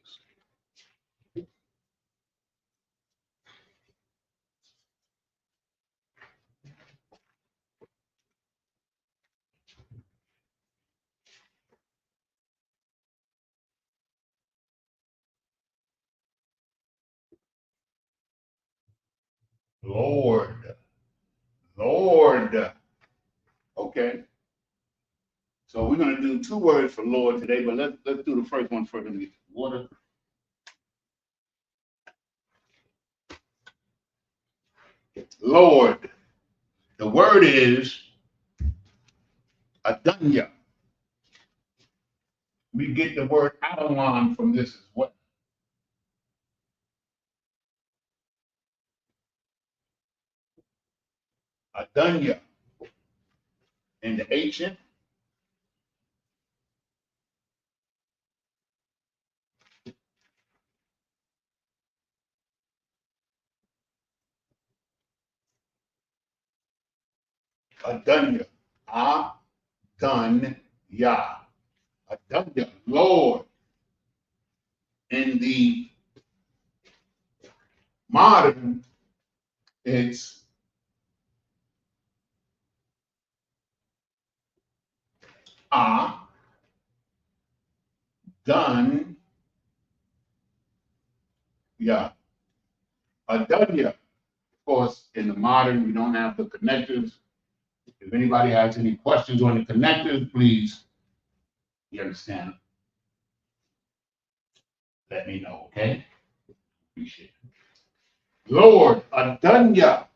Lord, Lord. Okay. So we're going to do two words for Lord today, but let's do the first one first. Let me get water. Lord. The word is Adunya. We get the word Adonai from this as well. Adunya. In the ancient, Adunya. Adunya. Adunya. Lord. In the modern, it's Adunya. Yeah. Adunya. Of course, in the modern, we don't have the connectors. If anybody has any questions on the connectors, please, you understand, let me know, okay? Appreciate it. Lord, Adunya.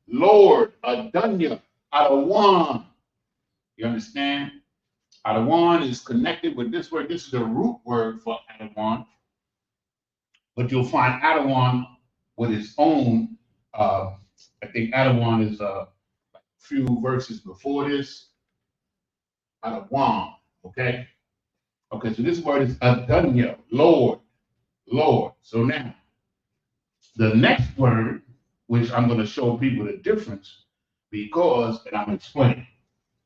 Lord, Adunya. Adawan. You understand? Adawan is connected with this word. This is the root word for Adawan. But you'll find Adawan with its own. I think Adawan is a few verses before this. Adawan. Okay. Okay. So this word is Adunya, Lord, Lord. So now the next word, which I'm going to show people the difference because, and I'm explaining.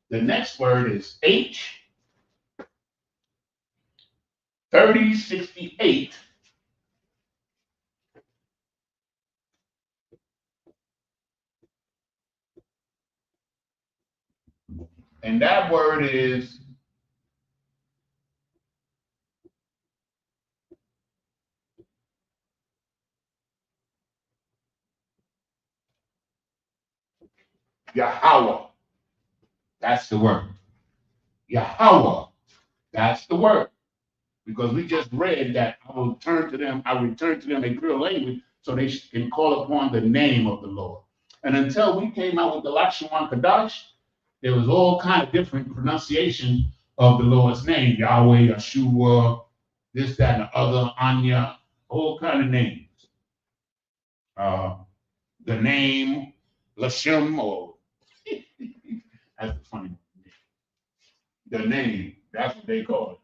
The next word is H3068. And that word is Yahweh. That's the word. Yahweh. That's the word. Because we just read that I will turn to them, I return to them a real language so they can call upon the name of the Lord. And until we came out with the Lashawan Qadash, there was all kind of different pronunciation of the Lord's name, Yahweh, Yeshua, this, that, and the other, Anya, all kind of names. The name, Lashem, or that's the funny one. The name, that's what they call it.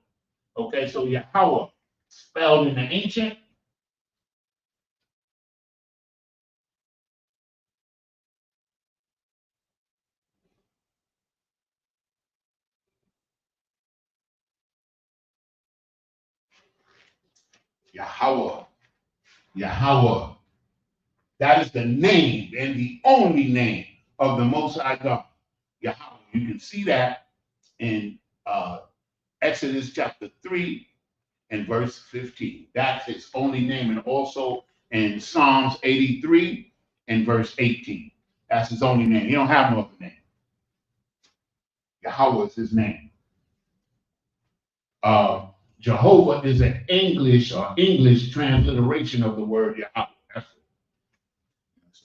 Okay, so Yahweh, spelled in the ancient, Yahweh, Yahweh. That is the name and the only name of the Most High God, Yahweh. You can see that in Exodus chapter 3 and verse 15. That's his only name, and also in Psalms 83 and verse 18. That's his only name. He don't have no other name. Yahweh is his name. Jehovah is an English transliteration of the word Yahweh. That's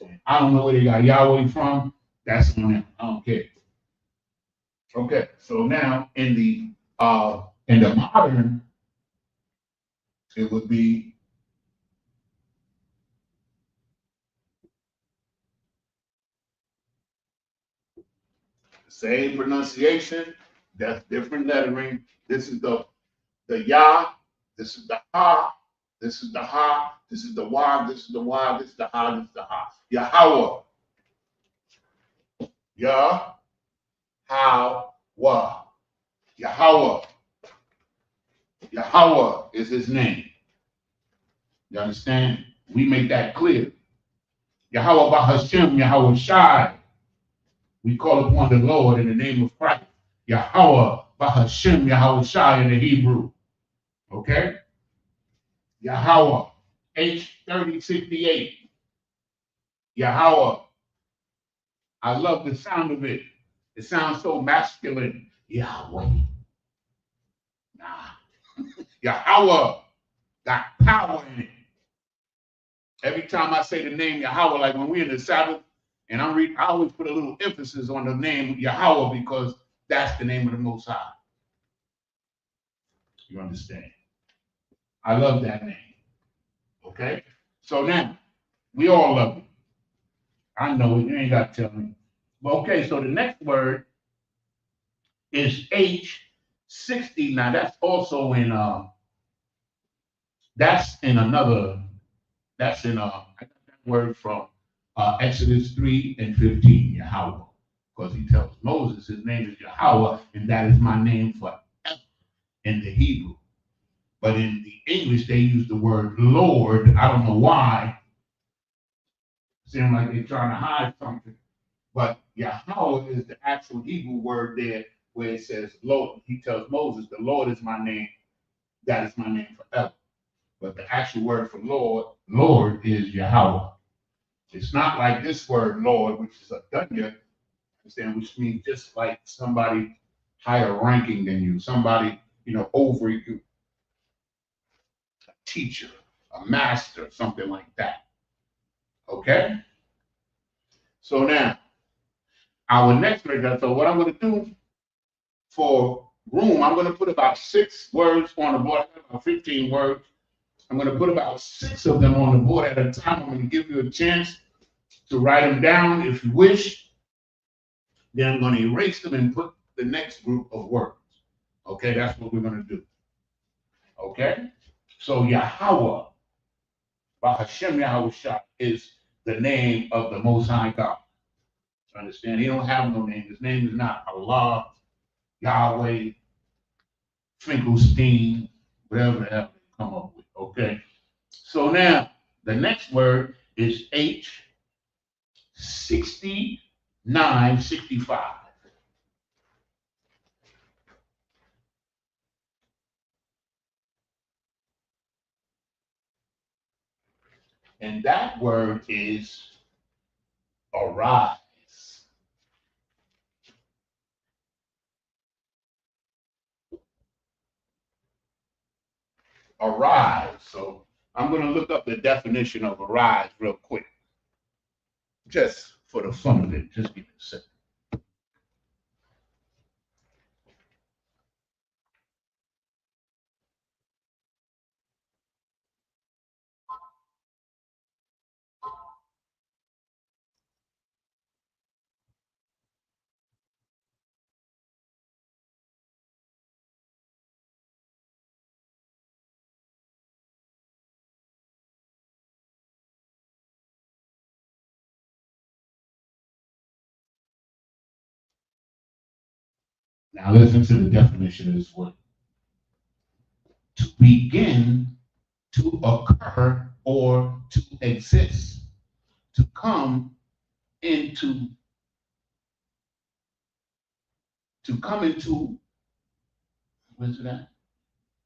it. I don't know where they got Yahweh from. That's on them. I don't care. Okay, so now in the modern, it would be the same pronunciation, that's different lettering. This is the Yah, this is the Ha, this is the Ha, this is the Wa, this is the Wa, this is the Ha, this is the Ha. Yahweh. Yah, How, Wa. Yahweh. Yahweh is his name. You understand? We make that clear. Yahweh Bahashem, Yahweh Shai. We call upon the Lord in the name of Christ. Yahweh Bahashem, Yahweh Shai in the Hebrew. Okay? Yahweh. H3068. Yahweh. I love the sound of it. It sounds so masculine. Yahweh. Nah. Yahweh got power in it. Every time I say the name Yahweh, like when we're in the Sabbath, and I always put a little emphasis on the name Yahweh because that's the name of the Most High. You understand? I love that name. Okay? So now, we all love it. I know it. You ain't got to tell me. But okay, so the next word is H60. Now, that's also in, that's in another, that's in, I got that word from Exodus 3 and 15, Yahweh. Because he tells Moses his name is Yahweh, and that is my name forever in the Hebrew. But in the English, they use the word Lord. I don't know why. Seems like they're trying to hide something. But Yahweh is the actual Hebrew word there where it says Lord. He tells Moses, the Lord is my name. That is my name forever. but the actual word for Lord is Yahweh. It's not like this word Lord, which is a dunya, understand, which means just like somebody higher ranking than you, somebody, over you, a teacher, a master, something like that. Okay? So now, our next word, so what I'm going to do for room, I'm going to put about 6 words on the board, about 15 words. I'm going to put about 6 of them on the board at a time. I'm going to give you a chance to write them down if you wish. Then I'm going to erase them and put the next group of words. Okay, that's what we're going to do. Okay? So Yahweh, Bahashem Yahweh Shah, is the name of the Most High God. Understand? He don't have no name. His name is not Allah, Yahweh, Finkelstein, whatever the hell they come up with. Okay? So now, the next word is H6965. And that word is arise. Arise. So I'm going to look up the definition of arise real quick, just for the fun of it. Just give me a second. Now listen to the definition of this word. To begin, to occur, or to exist. To come into, what's that?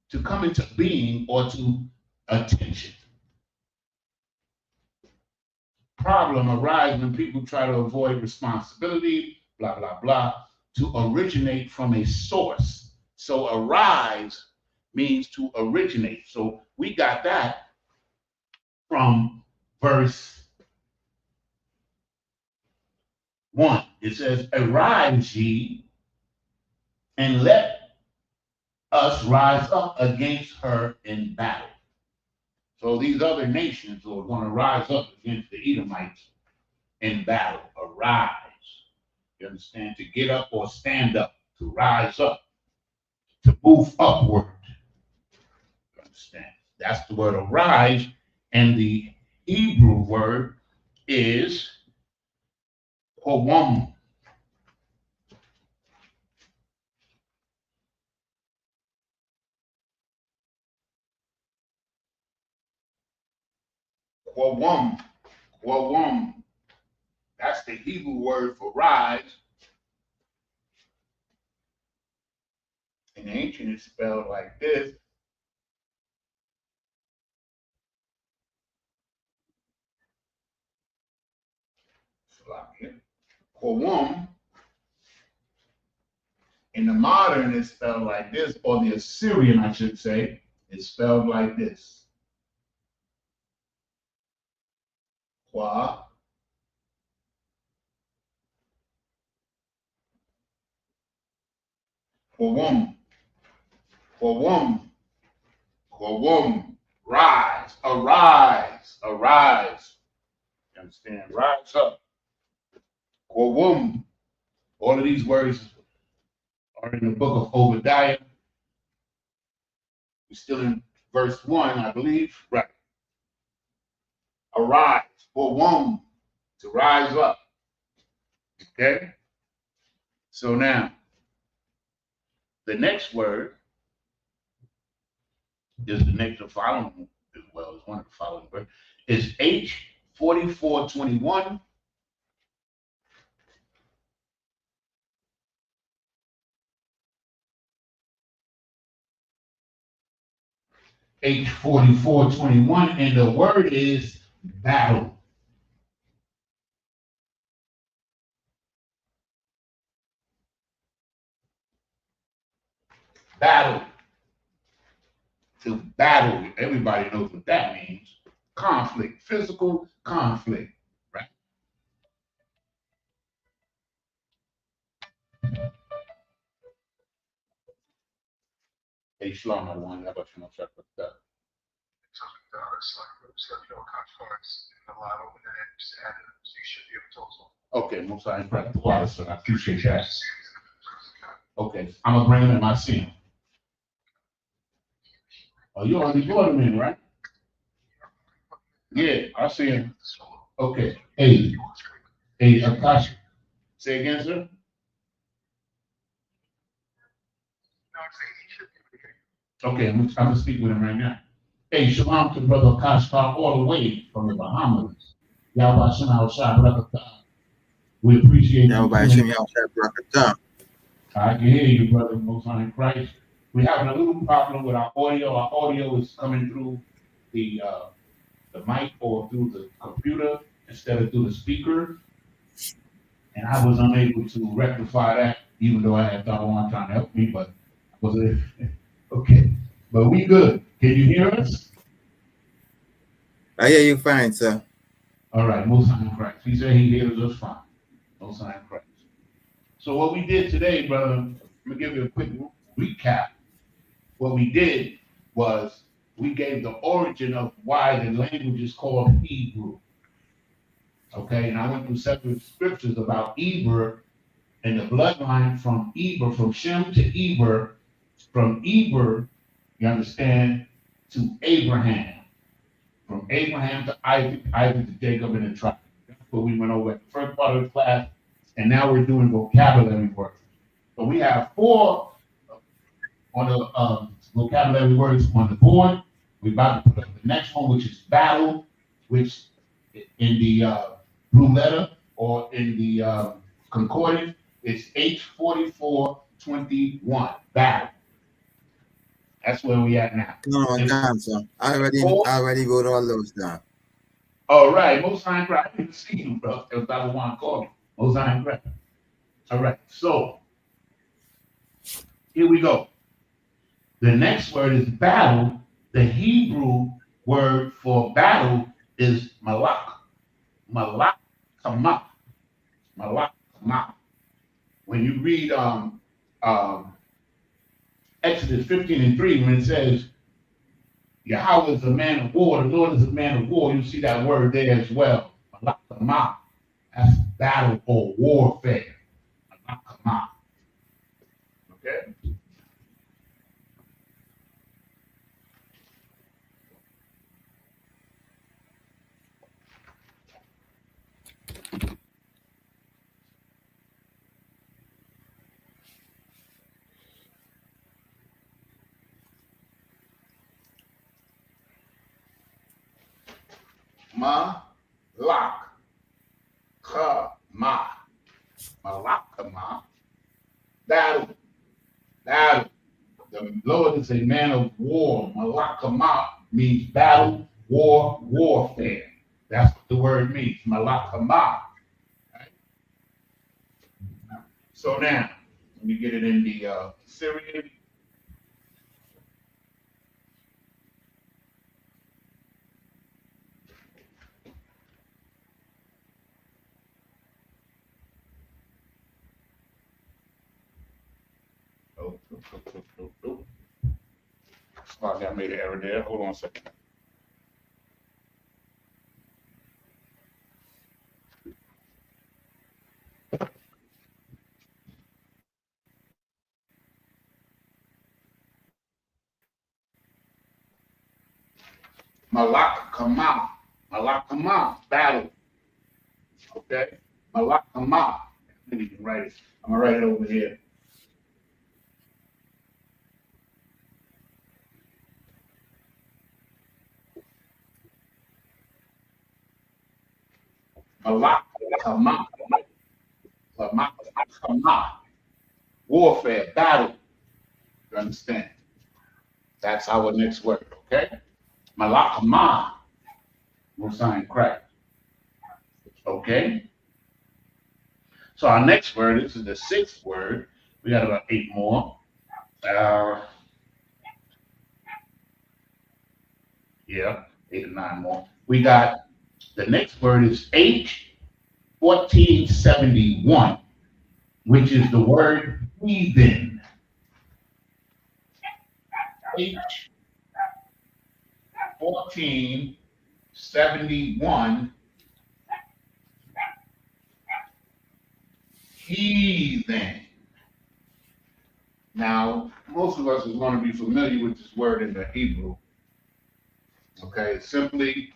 To come into being or to attention. Problem arises when people try to avoid responsibility, blah, blah, blah, to originate from a source. So arise means to originate. So we got that from verse 1. It says, arise ye and let us rise up against her in battle. So these other nations are going to rise up against the Edomites in battle. Arise. You understand? To get up or stand up, to rise up, to move upward. You understand? That's the word arise. And the Hebrew word is qawam. Qawam. Qawam. That's the Hebrew word for rise. In ancient, it's spelled like this. Qawam. In the modern, it's spelled like this, or the Assyrian, I should say, is spelled like this. Qua. Qawam. Qawam. Qawam. Rise. Arise. Arise. You understand? Rise up. Qawam. All of these words are in the book of Obadiah. We're still in verse 1, I believe. Right. Arise. Qawam. To rise up. Okay? So now, the next word is the following as well as one of the following words. Is H4421. H4421, and the word is battle. Battle. To battle, everybody knows what that means. Conflict, physical conflict, right? Hey, Shalom, everyone. How about you? Check with that. Okay, most I ain't the water, so I appreciate that. Okay, I'm gonna bring him in. I see him. Oh, you already brought him in, right? Yeah, I see him. Okay, hey, Akash, say again, sir. Okay, I'm gonna speak with him right now. Hey, shalom to brother Akash all the way from the Bahamas. Yahweh Shem Shah Barakatah. We appreciate you. I can hear you, brother, most high in Christ. We're having a little problem with our audio. Our audio is coming through the mic or through the computer instead of through the speaker. And I was unable to rectify that, even though I had thought one trying to help me, but I wasn't. Okay. But we good. Can you hear us? I hear you fine, sir. All right, most high in Christ. He said he hears us fine. Most high in Christ. So what we did today, brother, I'm gonna give you a quick recap. What we did was we gave the origin of why the language is called Hebrew. Okay, and I went through several scriptures about Eber and the bloodline from Eber, from Shem to Eber, from Eber, you understand, to Abraham. From Abraham to Isaac, Isaac to Jacob and the tribe. That's what we went over at the first part of the class, and now we're doing vocabulary words. So we have 4 on the vocabulary words on the board. We're about to put up the next one, which is battle, which in the blue letter or in the concordance, it's H4421, battle. That's where we at now. No, down, sir. I already wrote all those down. All right, most high in Christ. I didn't see you, bro. That was I want to call you. Most high in Christ. All right, so here we go. The next word is battle. The Hebrew word for battle is malak. Malak kama. Malak kama. When you read Exodus 15:3, when it says Yahweh is a man of war, the Lord is a man of war, you see that word there as well. Malak kama. That's battle or warfare. Malak kama. Okay? Malak kama. Malak kama. Battle. Battle. The Lord is a man of war. Malak kama means battle, war, warfare. That's what the word means. Malak kama. Right? So now, let me get it in the Syrian. Oh. Sorry, I made an error there. Hold on a second. Malak kama. Malak kama. Battle. Okay? Malak kama. Maybe you can write it. I'm going to write it over here. Malak kama. Malak kama. Warfare, battle. You understand? That's our next word, Okay? Malakama, most sign crack. Okay? So our next word, this is the sixth word. We got about 8 more. Yeah, 8 or 9 more. We got the next word is H1471, which is the word heathen. H1471, heathen. Now, most of us is going to be familiar with this word in the Hebrew. Okay, simply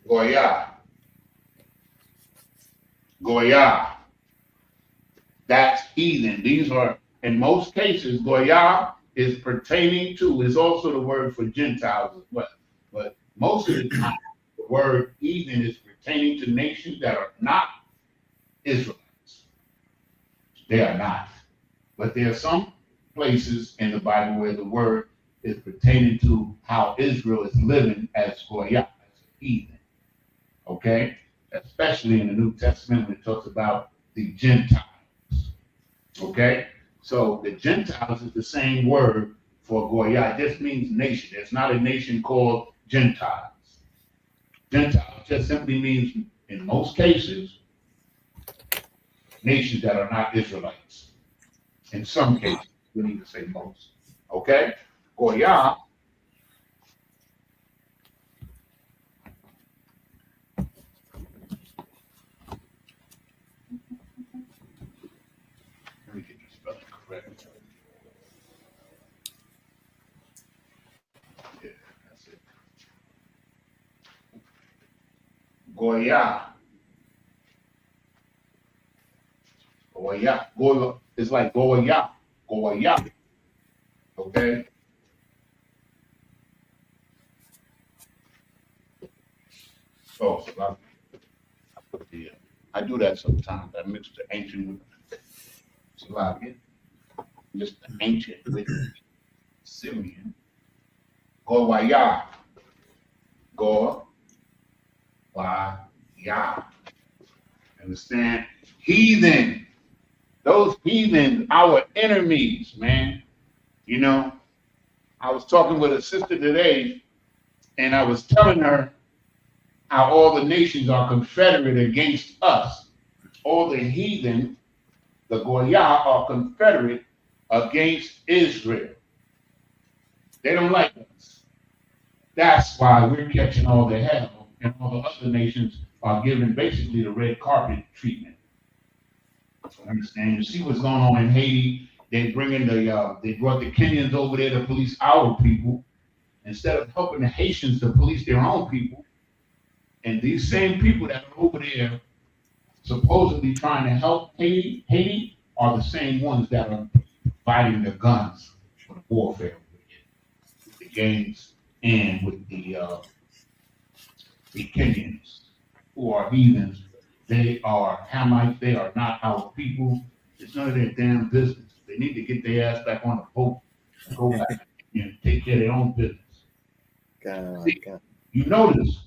Goya. Goya. That's heathen. These are, in most cases, Goya is pertaining to, is also the word for Gentiles as well. But most of the time, the word heathen is pertaining to nations that are not Israelites. They are not. But there are some places in the Bible where the word is pertaining to how Israel is living as Goya, as a heathen. Okay? Especially in the New Testament when it talks about the Gentiles. Okay? So the Gentiles is the same word for Goya. It just means nation. There's not a nation called Gentiles. Gentiles just simply means, in most cases, nations that are not Israelites. In some cases, we need to say most. Okay? Goya. Let me get the spelling correct. Yeah, that's it. Goya. Goya. Goya. It's like Goya. Goya. Okay? So, I do that sometimes. I mix the ancient with Slavic, just the ancient with Syrian. Goya. Goya. Understand? Heathen. Those heathens, our enemies, man. You know, I was talking with a sister today, and I was telling her how all the nations are confederate against us. All the heathen, the Goya, are confederate against Israel. They don't like us. That's why we're catching all the hell, and all the other nations are given basically the red carpet treatment. Understand? You see what's going on in Haiti? They brought the Kenyans over there to police our people instead of helping the Haitians to police their own people. And these same people that are over there supposedly trying to help Haiti are the same ones that are providing the guns for the warfare with the gangs and with the Kenyans who are heathens. They are Hamites. They are not our people. It's none of their damn business. They need to get their ass back on the boat and go back and take care of their own business. See, you notice,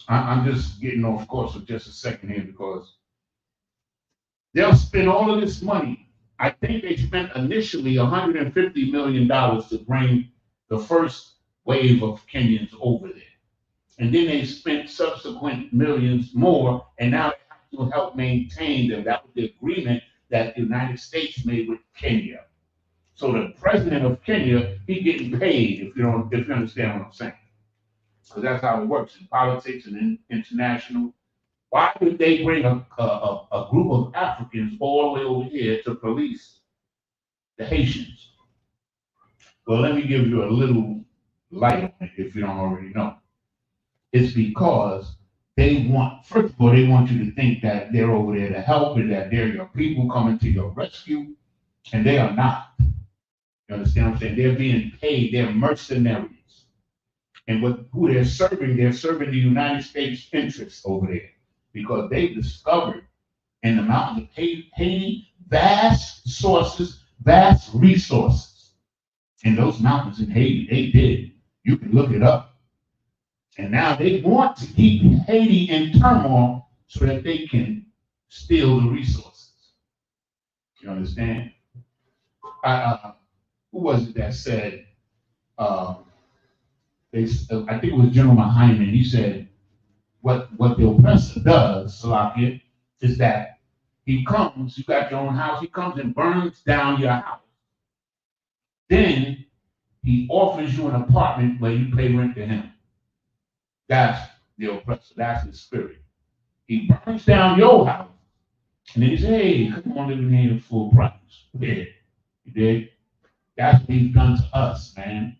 I'm just getting off course for just a second here because they'll spend all of this money. I think they spent initially $150 million to bring the first wave of Kenyans over there. And then they spent subsequent millions more, and now they have to help maintain them. That was the agreement that the United States made with Kenya. So the president of Kenya, he getting paid, if you understand what I'm saying. Because that's how it works in politics and in international. Why would they bring a group of Africans all the way over here to police the Haitians? Well, let me give you a little light on it if you don't already know. It's because they want, first of all, they want you to think that they're over there to help and that they're your people coming to your rescue, and they are not. You understand what I'm saying? They're being paid, they're mercenaries. And who they're serving the United States interests over there because they discovered in the mountains of Haiti vast sources vast resources in those mountains in Haiti. They did. You can look it up. And now they want to keep Haiti in turmoil so that they can steal the resources. You understand? Who was it that said, uh, I think it was General Hyman, he said, what the oppressor does, Salakia, is that he comes, you got your own house, he comes and burns down your house. Then he offers you an apartment where you pay rent to him. That's the oppressor, that's his spirit. He burns down your house, and then he says, hey, come on, live in here full price. Yeah, you did. That's what he's done to us, man.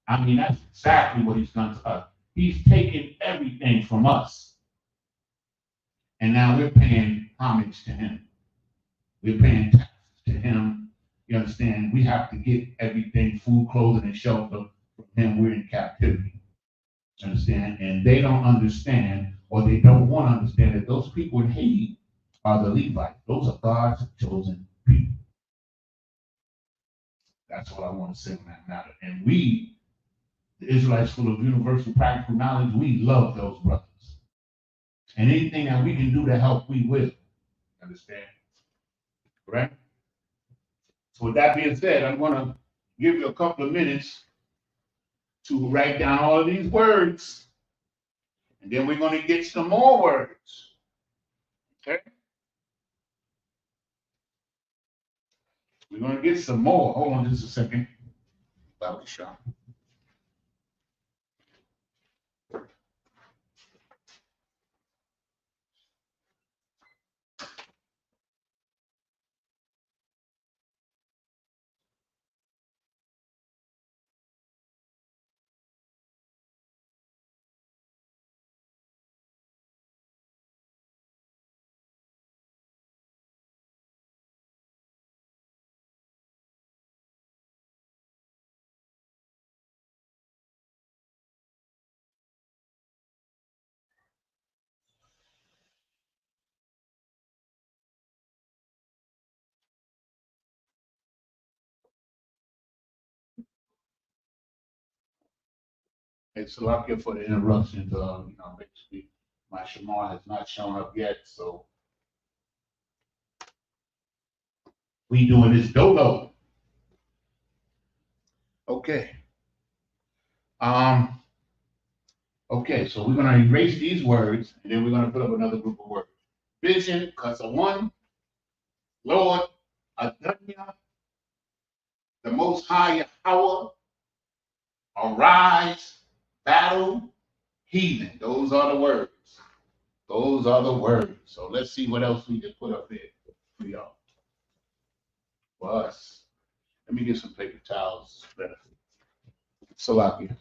I mean, that's exactly what he's done to us. He's taken everything from us. And now we're paying homage to him. We're paying taxes to him. You understand? We have to get everything, food, clothing, and shelter from him. We're in captivity. You understand? And they don't understand, or they don't want to understand that those people in Haiti are the Levites. Those are God's chosen people. That's what I want to say on that matter. And we, the Israelites full of universal practical knowledge, we love those brothers. And anything that we can do to help, we will. Understand? Correct? So with that being said, I'm going to give you a couple of minutes to write down all of these words. And then we're going to get some more words. Okay? We're going to get some more. Hold on just a second. About the shot. It's lucky for the interruptions. Basically, my Shamar has not shown up yet, so we doing this dolo. Okay. Okay, so we're gonna erase these words, and then we're gonna put up another group of words. Vision, Kasa one, Lord, Adonai, the Most High Yahweh, arise, battle, heathen. Those are the words. Those are the words. So let's see what else we can put up there for y'all. For us. Let me get some paper towels. Better. Salakia.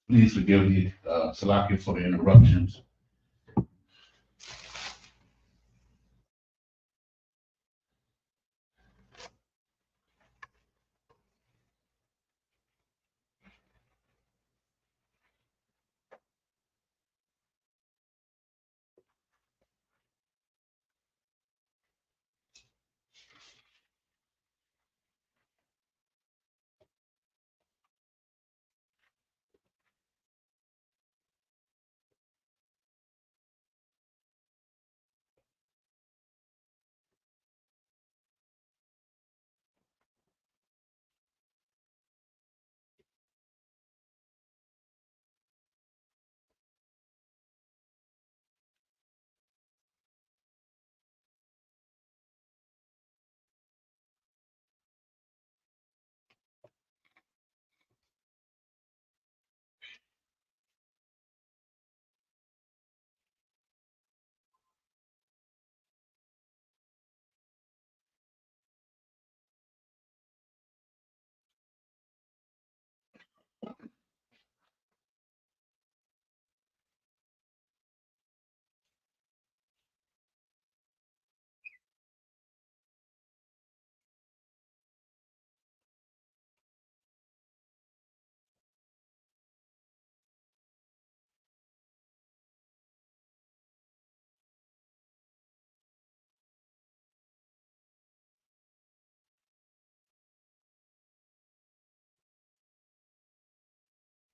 Please forgive me, Salakia, for the interruptions.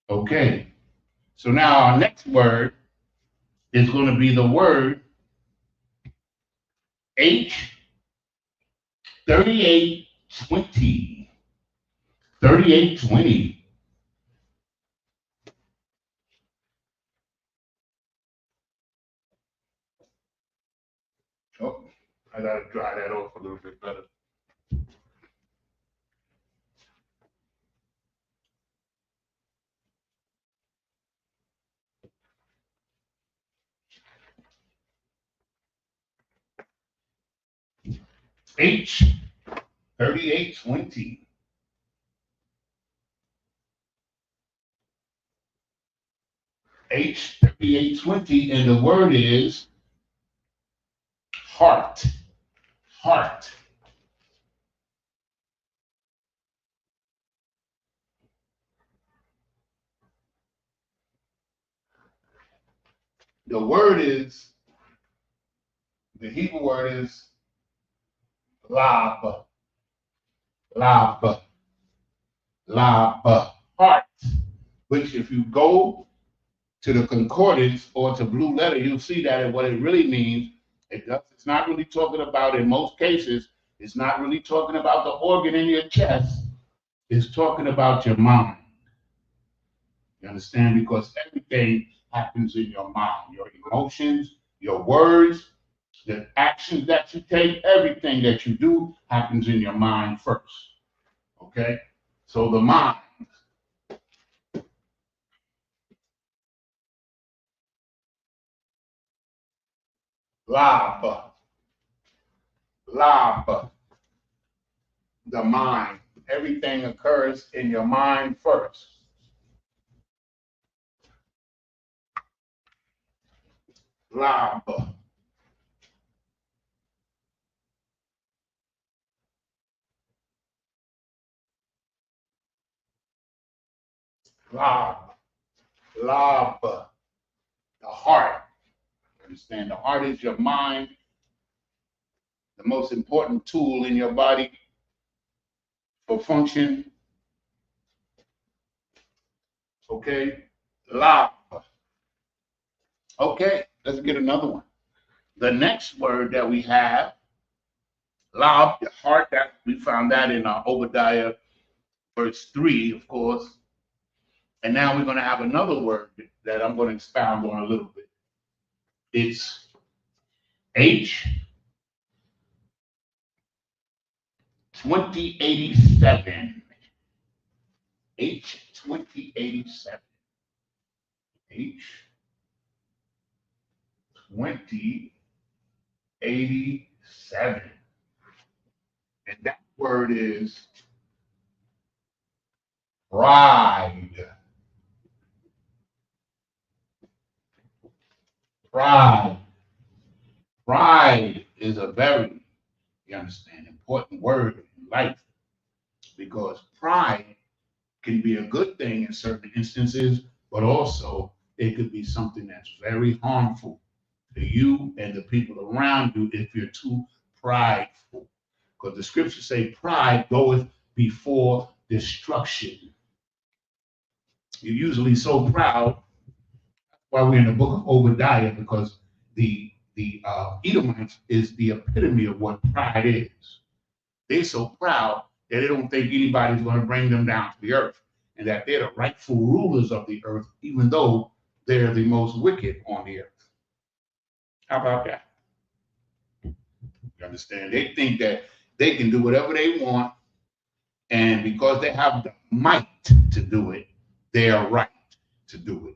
Okay. So now our next word is going to be the word H3820. 3820. Oh, I got to dry that off a little bit better. H3820. H3820, and the word is heart. Heart. The word is, the Hebrew word is lab. Lab. Lab. Heart. Which, if you go to the concordance or to blue letter, you'll see that what it really means, it's not really talking about, in most cases, it's not really talking about the organ in your chest. It's talking about your mind. You understand? Because everything happens in your mind. Your emotions, your words, the actions that you take, everything that you do happens in your mind first. Okay? So the mind. Lab. Lab. The mind. Everything occurs in your mind first. Lab. Lab. Lab. The heart. Understand? The heart is your mind, the most important tool in your body for function. Okay? Lab. Okay, let's get another one. The next word that we have, lab, the heart, that we found that in Obadiah verse 3, of course. And now we're going to have another word that I'm going to expound on a little bit. It's H2087. H2087. H2087. And that word is pride. Pride. Pride is a very, you understand, important word in life, because pride can be a good thing in certain instances, but also it could be something that's very harmful to you and the people around you if you're too prideful. Because the scriptures say pride goeth before destruction. You're usually so proud, while we're in the book of Obadiah, because the Edomites is the epitome of what pride is. They're so proud that they don't think anybody's going to bring them down to the earth, and that they're the rightful rulers of the earth, even though they're the most wicked on the earth. How about that? You understand? They think that they can do whatever they want, and because they have the might to do it, they are right to do it.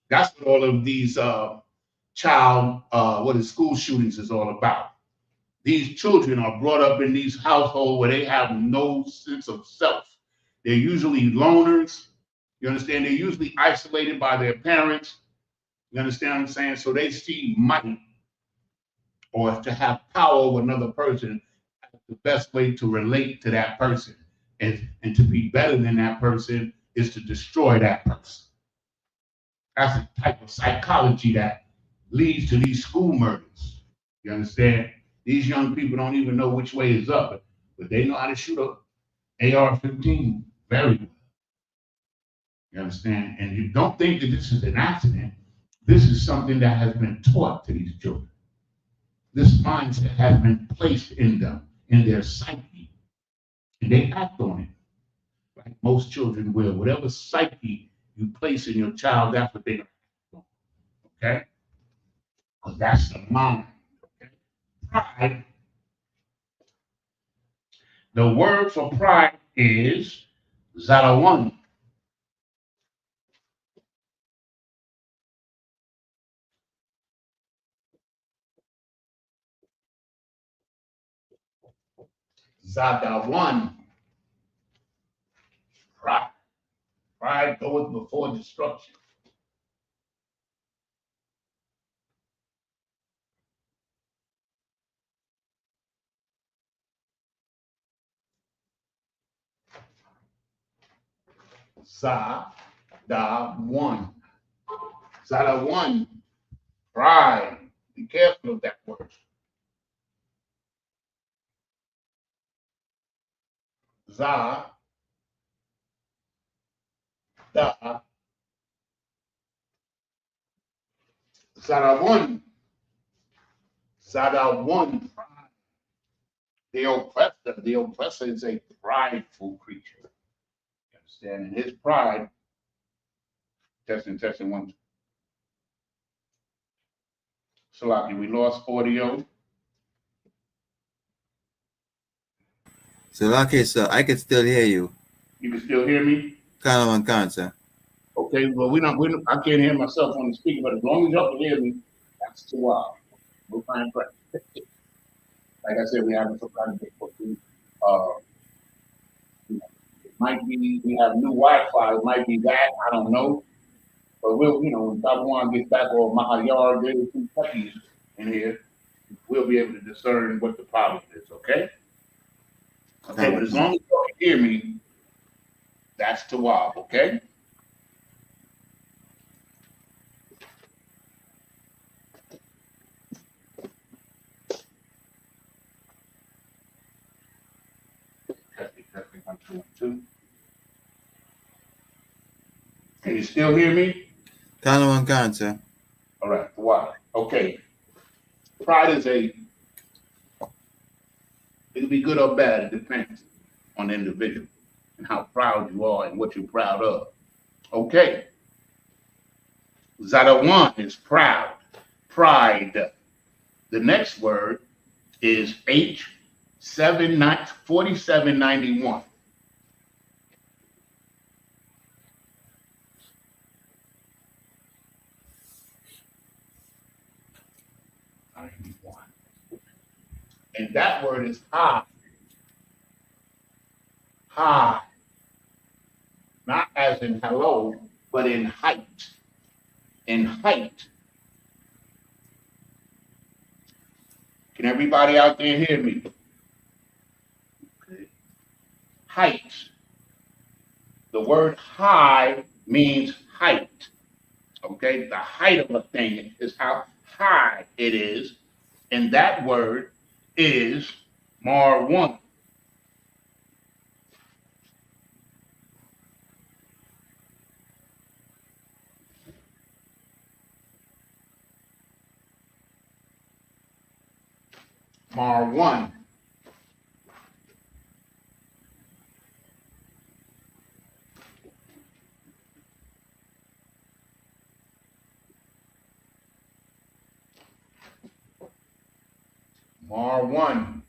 That's what all of these school shootings is all about. These children are brought up in these households where they have no sense of self. They're usually loners. You understand? They're usually isolated by their parents. You understand what I'm saying? So they see might, or to have power over another person, the best way to relate to that person and to be better than that person is to destroy that person. That's the type of psychology that leads to these school murders. You understand? These young people don't even know which way is up, but they know how to shoot a AR-15 very well. You understand? And you don't think that this is an accident. This is something that has been taught to these children. This mindset has been placed in them, in their psyche, and they act on it. Like most children will. Whatever psyche you place in your child, that's what they do. Okay? Because that's the mind. Okay? Pride. The word for pride is Zalawan. Zadawan. Pride. Pride goeth before destruction. Zadawan. Zadawan. Pride. Be careful of that word. Za. Da. Zadawan. Zadawan. The oppressor is a prideful creature. You understand? And his pride, testing, one. Salaki, we lost audio. Salaki, sir, I can still hear you. You can still hear me? Khan, sir. Okay, well, I can't hear myself on the speaker, but as long as y'all can hear me, that's too wild. We'll find practice. Like I said, we have some kind of difficulty. It might be we have new Wi-Fi. It might be that. I don't know. But we'll, when Taiwan gets back or Mahayar, there's two techies in here. We'll be able to discern what the problem is. Okay. Okay, but as long as y'all can hear me, that's Tawab. Okay. Testing, 1, 2, 2. Can you still hear me? Khan, sir. All right. Wow. Okay. Pride is it'll be good or bad. It depends on the individual and how proud you are and what you're proud of. Okay. Zadawan is proud. Pride. The next word is H4791. And that word is high. High. Not as in hello, but in height. In height. Can everybody out there hear me? Okay. Height. The word high means height. Okay, the height of a thing is how high it is. And that word is Marwan. Marwan. Marwan.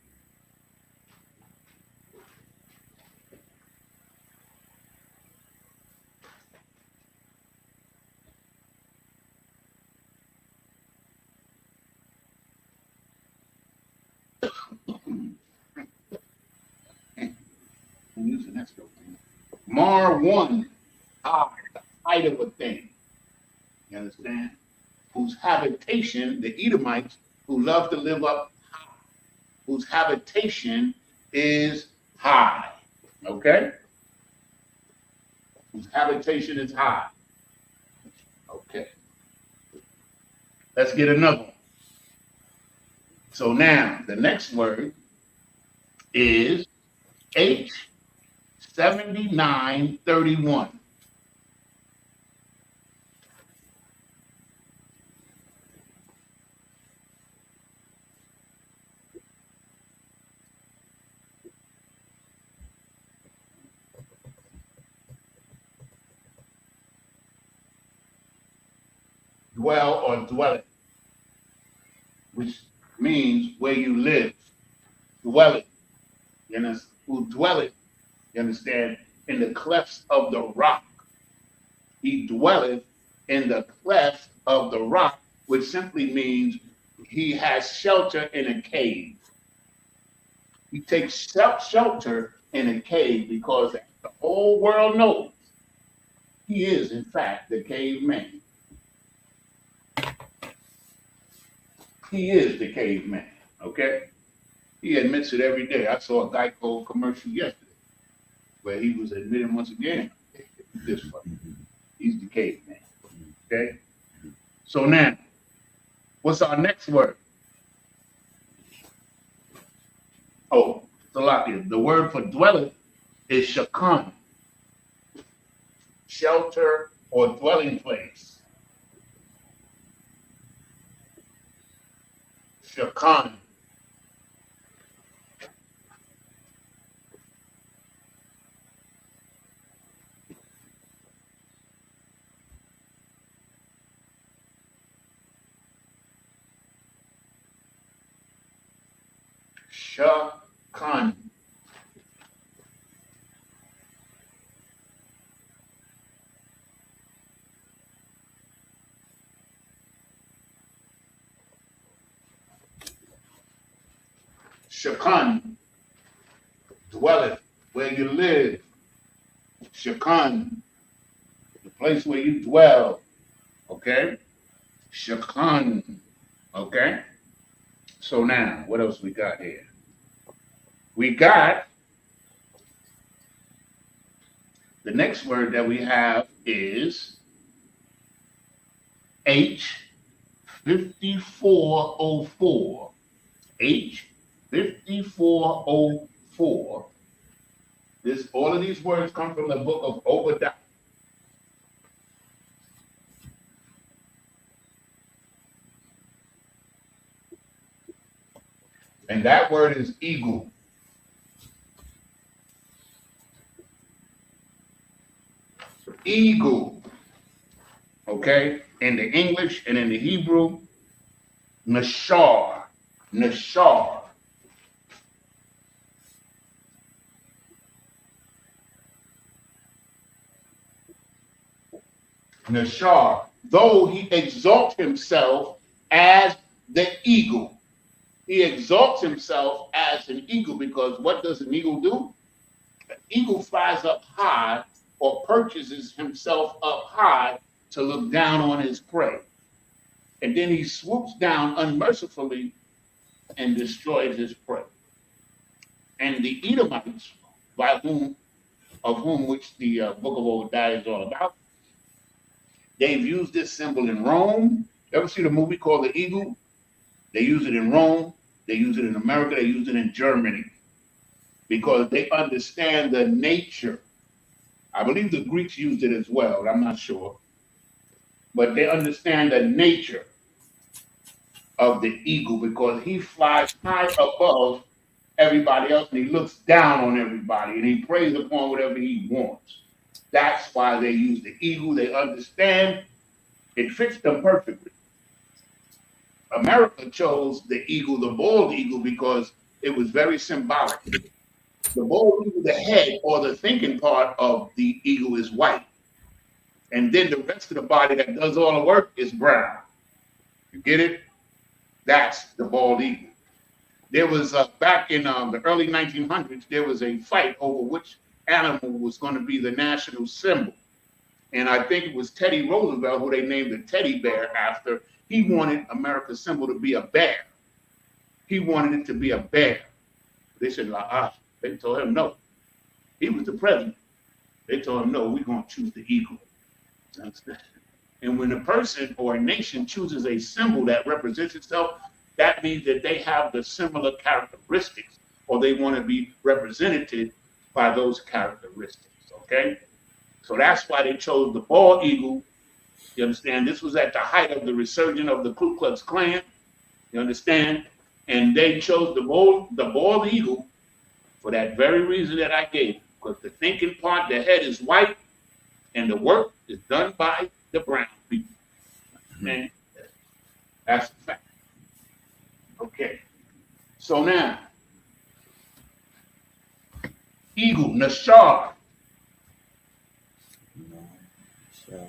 I'm using that still. Marwan. High, the height of a thing. You understand? Whose habitation, the Edomites, who love to live up high, whose habitation is high. Okay? Whose habitation is high. Okay. Let's get another one. So now the next word is H7931. dwell or dwelleth, which means where you live. Dwelleth. You understand? Who dwelleth, you understand, in the clefts of the rock. He dwelleth in the cleft of the rock, which simply means he has shelter in a cave. He takes shelter in a cave because the whole world knows he is, in fact, the caveman. He is the caveman, okay? He admits it every day. I saw a Geico commercial yesterday where he was admitting once again, this funny. He's the caveman, okay? So now, what's our next word? Oh, it's a lot here. The word for dwelleth is shakan, shelter or dwelling place. Shakan. Shakan. Shakan, dwelleth, where you live. Shakan, the place where you dwell. Okay? Shakan. Okay? So now, what else we got here? We got the next word that we have is H5404. H5404. All of these words come from the book of Obadiah. And that word is eagle. Eagle. Okay? In the English and in the Hebrew, nashar. Nashar. Nashar. Though he exalts himself as the eagle. He exalts himself as an eagle because what does an eagle do? An eagle flies up high or perches himself up high to look down on his prey. And then he swoops down unmercifully and destroys his prey. And the Edomites, of whom which the book of Obadiah is all about, they've used this symbol in Rome. You ever see the movie called The Eagle? They use it in Rome, they use it in America, they use it in Germany because they understand the nature. I believe the Greeks used it as well, I'm not sure. But they understand the nature of the eagle because he flies high above everybody else and he looks down on everybody and he preys upon whatever he wants. That's why they use the eagle. They understand it fits them perfectly. America chose the eagle, the bald eagle, because it was very symbolic. The bald eagle, the head or the thinking part of the eagle is white. And then the rest of the body that does all the work is brown. You get it? That's the bald eagle. There was, back in the early 1900s, there was a fight over which animal was going to be the national symbol. And I think it was Teddy Roosevelt who they named the teddy bear after. He wanted America's symbol to be a bear. He wanted it to be a bear. They said, they told him no. He was the president. They told him, no, we're going to choose the eagle. And when a person or a nation chooses a symbol that represents itself, that means that they have the similar characteristics or they want to be represented by those characteristics, okay? So that's why they chose the bald eagle. You understand? This was at the height of the resurgence of the Ku Klux Klan. You understand? And they chose the bald eagle for that very reason that I gave. Because the thinking part, the head is white, and the work is done by the brown people. And That's a fact. Okay. So now, eagle, Nashar. No. Sure.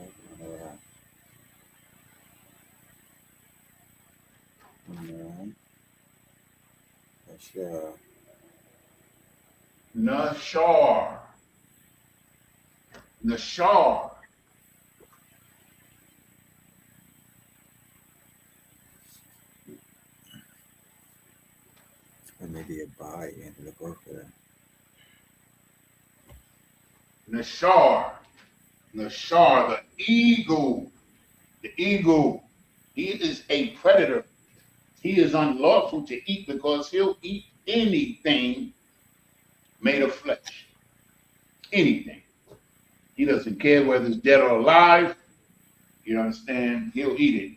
No. Sure. Nashar. Nashar. Or maybe a buy in the book for that. Nashar. Nashar, the eagle. The eagle. He is a predator. He is unlawful to eat because he'll eat anything made of flesh. Anything. He doesn't care whether it's dead or alive. You understand? He'll eat it.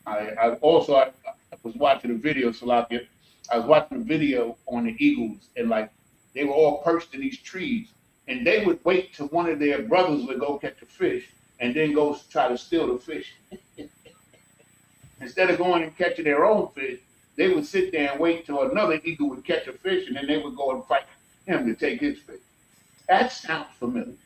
I was watching a video, Salakia. I was watching a video on the eagles, and like they were all perched in these trees, and they would wait till one of their brothers would go catch a fish, and then go try to steal the fish. Instead of going and catching their own fish, they would sit there and wait till another eagle would catch a fish, and then they would go and fight him to take his fish. That sounds familiar.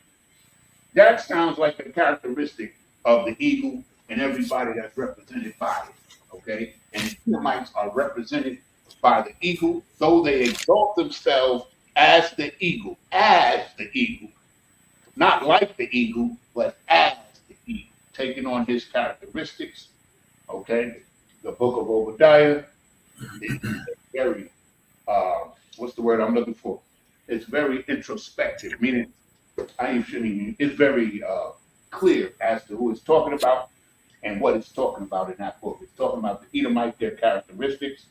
That sounds like a characteristic of the eagle and everybody that's represented by it. Okay? And the Edomites are represented by the eagle, though they exalt themselves as the eagle, not like the eagle, but as the eagle, taking on his characteristics. Okay? The book of Obadiah is very, what's the word I'm looking for? It's very introspective, meaning it's very clear as to who it's talking about and what it's talking about in that book. It's talking about the Edomite, their characteristics.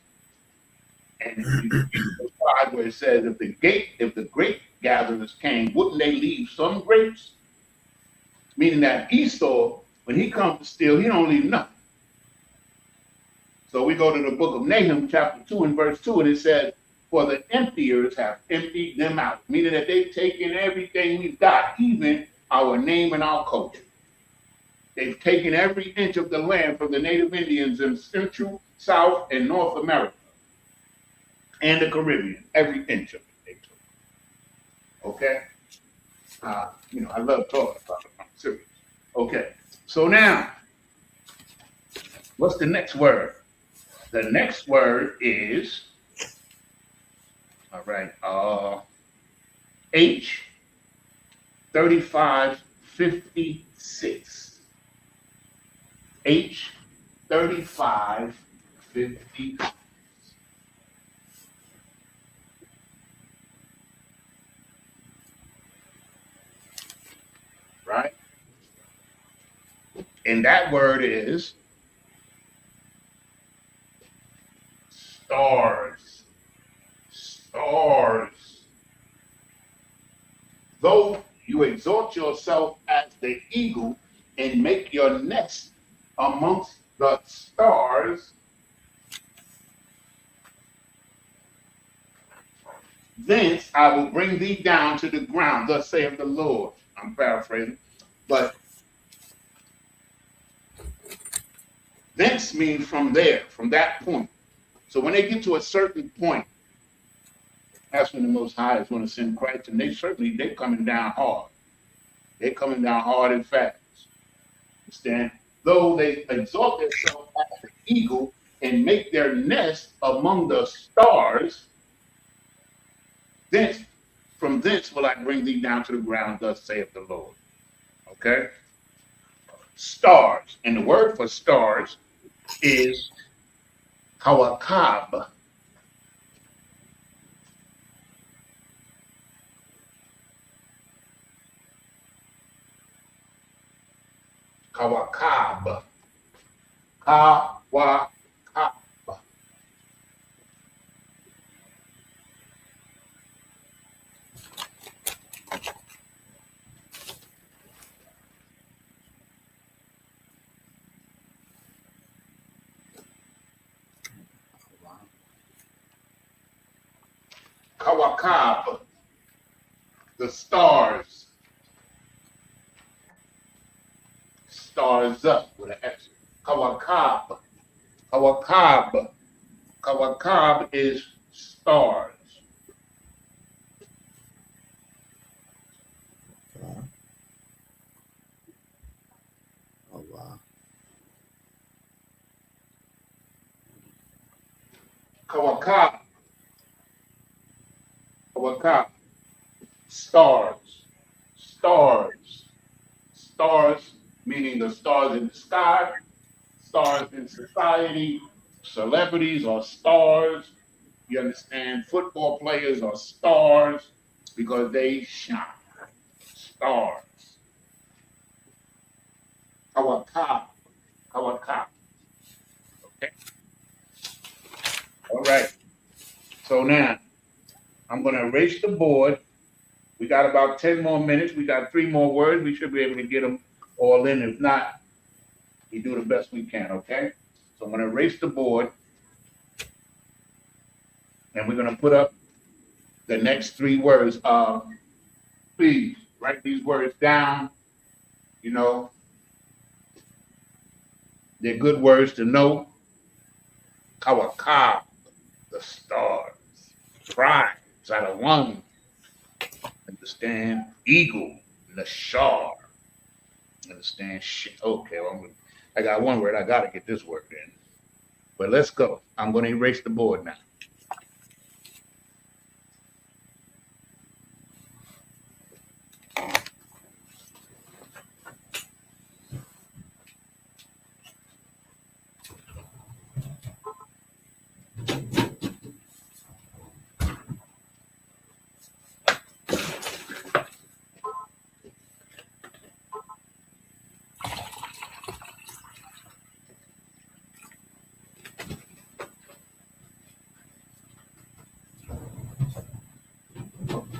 And you the side where it says if the grape gatherers came, wouldn't they leave some grapes? Meaning that Esau, when he comes to steal, he don't leave nothing. So we go to the book of Nahum, chapter 2 and verse 2, and it says, for the emptiers have emptied them out, meaning that they've taken everything we've got, even our name and our culture. They've taken every inch of the land from the native Indians in Central, South, and North America, and the Caribbean. Every inch of it they took. Okay? I love talking about it. I'm serious. Okay. So now, what's the next word? The next word is, all right, H 3556. H 3556. Right? And that word is stars. Stars. Though you exalt yourself as the eagle and make your nest amongst the stars, thence I will bring thee down to the ground, thus saith the Lord. I'm paraphrasing, but thence means from there, from that point. So when they get to a certain point, that's when the Most High is going to send Christ, and they're coming down hard. They're coming down hard and fast. Understand? Though they exalt themselves as the eagle and make their nest among the stars, from thence will I bring thee down to the ground, thus saith the Lord. Okay? Stars. And the word for stars is kawakab. Kawakab. Kawakab. Kawakab. The stars. Stars up with an X. Kawakab. Kawakab. Kawakab is stars. Wow. Oh wow. Kawakab. Kawakab. Stars. Stars. Stars, meaning the stars in the sky, stars in society, celebrities are stars. You understand? Football players are stars because they shine. Stars. Kawakab. Kawakab. Okay. All right. So now I'm going to erase the board. We got about 10 more minutes. We got 3 more words. We should be able to get them all in. If not, we do the best we can. Okay. So I'm going to erase the board and we're going to put up the next 3 words. Please write these words down. You know, they're good words to know. Kawakab, the stars. Pride, Zalawan, understand? Eagle, Nashar, understand? Okay, well, I got 1 word. I got to get this word in. But let's go. I'm going to erase the board now.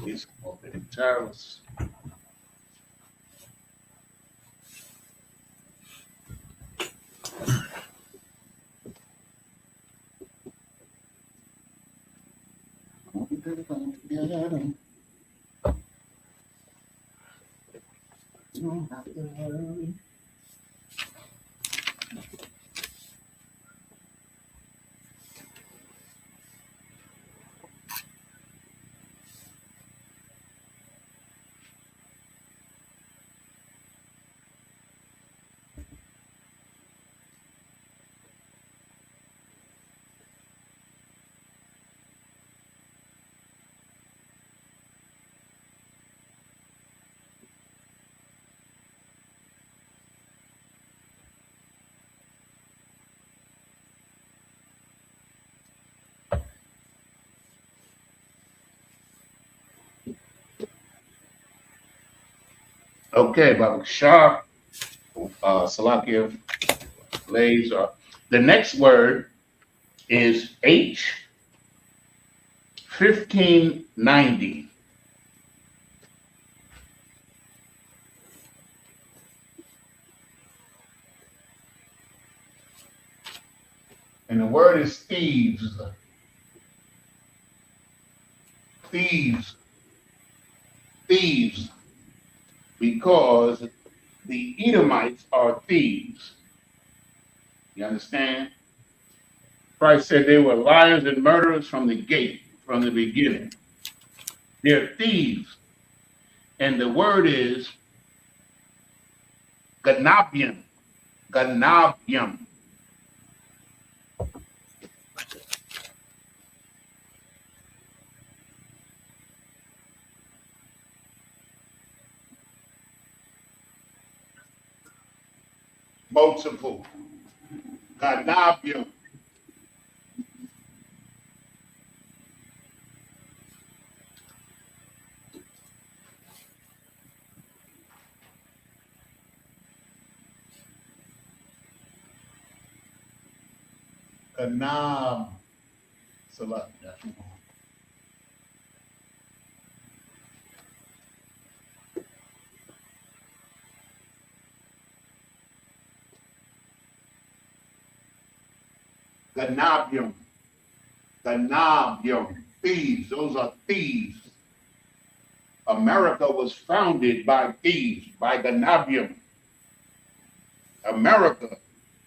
These open tiles. Don't have to hurry. Okay, Baba Shah, Salakia, Lays. The next word is H1590. And the word is thieves. Thieves. Thieves. Because the Edomites are thieves. You understand? Christ said they were liars and murderers from the gate, from the beginning. They're thieves. And the word is ganabium. Ganabium. Multiple. Ganabium. Ganab. Salat. Ganabium. Ganabium. Thieves. Those are thieves. America was founded by thieves, by Ganabium. America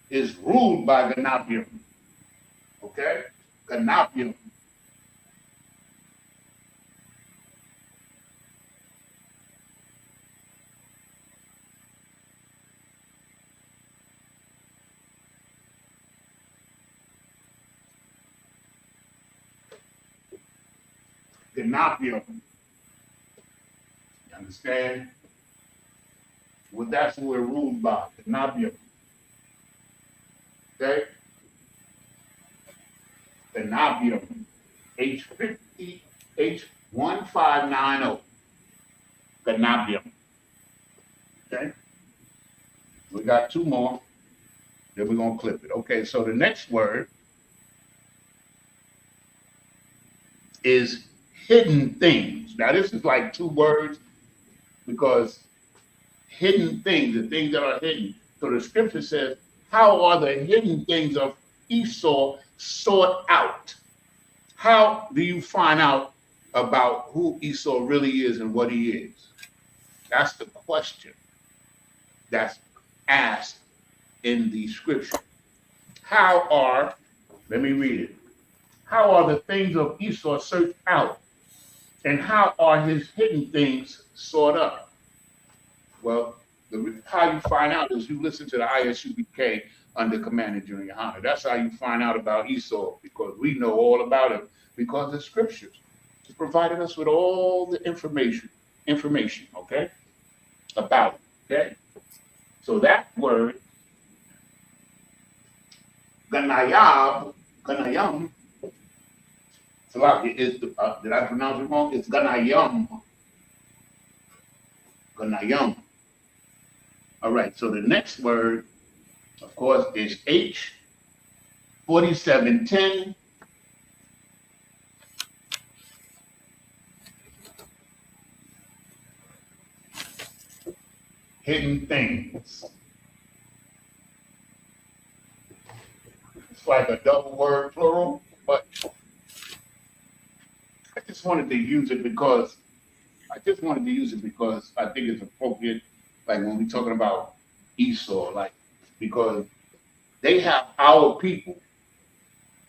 is ruled by Ganabium. Okay? Ganapium. Ganapium. You understand? Well, that's what we're ruled by. Ganapium. Okay? Ganapium. H50, H1590. Ganapium. Okay? We got two more. Then we're going to clip it. Okay, so the next word is hidden things. Now, this is like two words because hidden things, the things that are hidden. So the scripture says, how are the hidden things of Esau sought out? How do you find out about who Esau really is and what he is? That's the question that's asked in the scripture. How are, let me read it. How are the things of Esau searched out? And how are his hidden things sought up? Well, how you find out is you listen to the Isupk under Commander Junior Hunter. That's how you find out about Esau, because we know all about him because the scriptures has provided us with all the information, okay, about him, okay? So that word, Ganayam, is did I pronounce it wrong? It's Ganayam. All right, so the next word, of course, is H4710. Hidden things. It's like a double word plural, but I just wanted to use it because I think it's appropriate, like when we're talking about Esau, like because they have our people,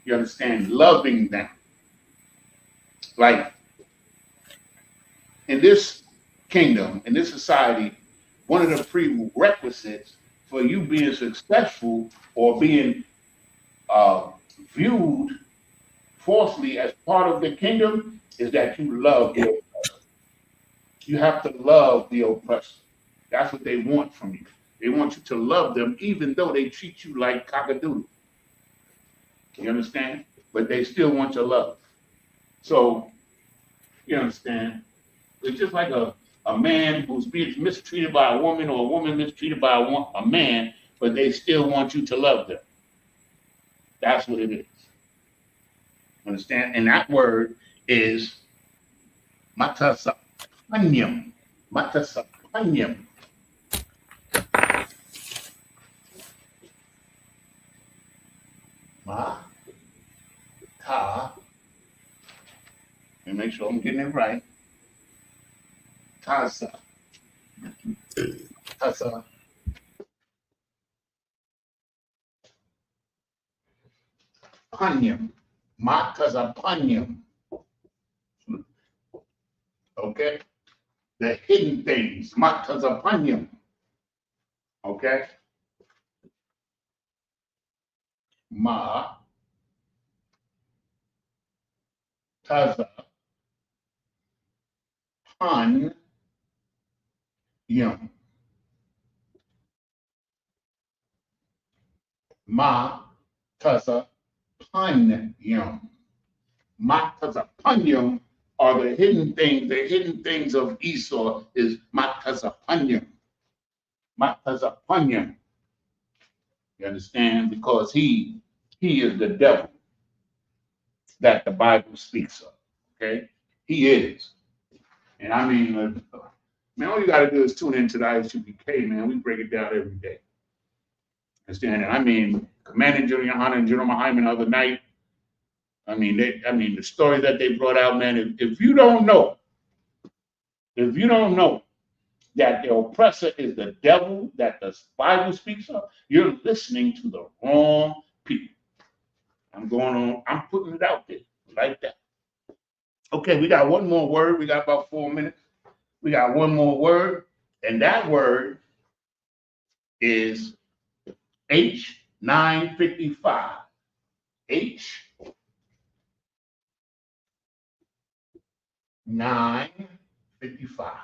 you understand, loving them. Like in this kingdom, in this society, one of the prerequisites for you being successful or being viewed falsely as part of the kingdom is that you love the oppressor. You have to love the oppressor. That's what they want from you. They want you to love them even though they treat you like cockadoodle. You understand? But they still want your love. So, you understand? It's just like a man who's being mistreated by a woman or a woman mistreated by a man, but they still want you to love them. That's what it is. Understand? And that word is matasapanyam. Matasapanyam. And make sure I'm getting it right. Tasa. Panyam. Matazapanyam. Okay? The hidden things. Matazapanyam. Okay? Ma. Taza. Pan. Yum. Ma. Taza. Panyam. Matazapanyam are the hidden things. The hidden things of Esau is matazapanyam. Matazapanyam. You understand? Because he is the devil that the Bible speaks of. Okay? He is. And I mean, man, all you got to do is tune into the Isupk, man. We break it down every day. Understand? And I mean, Commander Junior Hunter and General Hyman the other night, I mean, the story that they brought out, man, if you don't know that the oppressor is the devil that the Bible speaks of, you're listening to the wrong people. I'm putting it out there like that. Okay, we got one more word. We got about 4 minutes. We got one more word, and that word is H955. H955.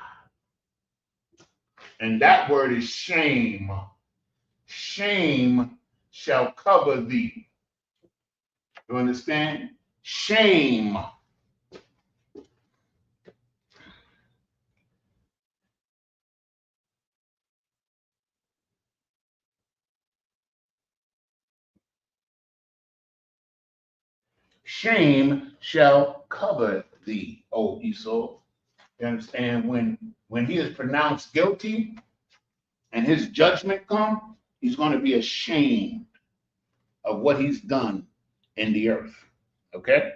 And that word is shame. Shame shall cover thee. You understand? Shame. Shame shall cover thee, O Esau. You understand? When he is pronounced guilty and his judgment come, he's going to be ashamed of what he's done in the earth. Okay?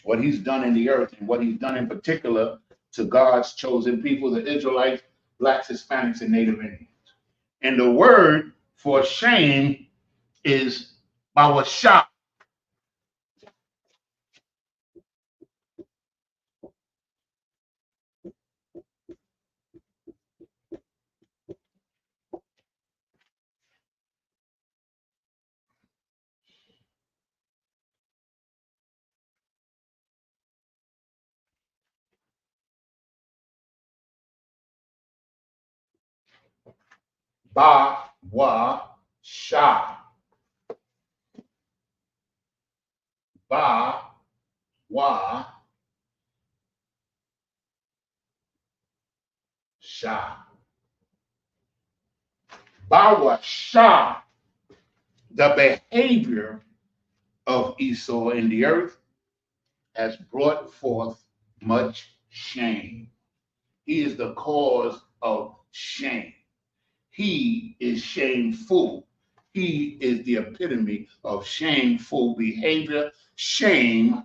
What he's done in the earth and what he's done in particular to God's chosen people, the Israelites, blacks, Hispanics, and Native Indians. And the word for shame is bawasha. Ba-wa-sha. Ba-wa-sha. Ba-wa-sha. The behavior of Esau in the earth has brought forth much shame. He is the cause of shame. He is shameful. He is the epitome of shameful behavior. Shame,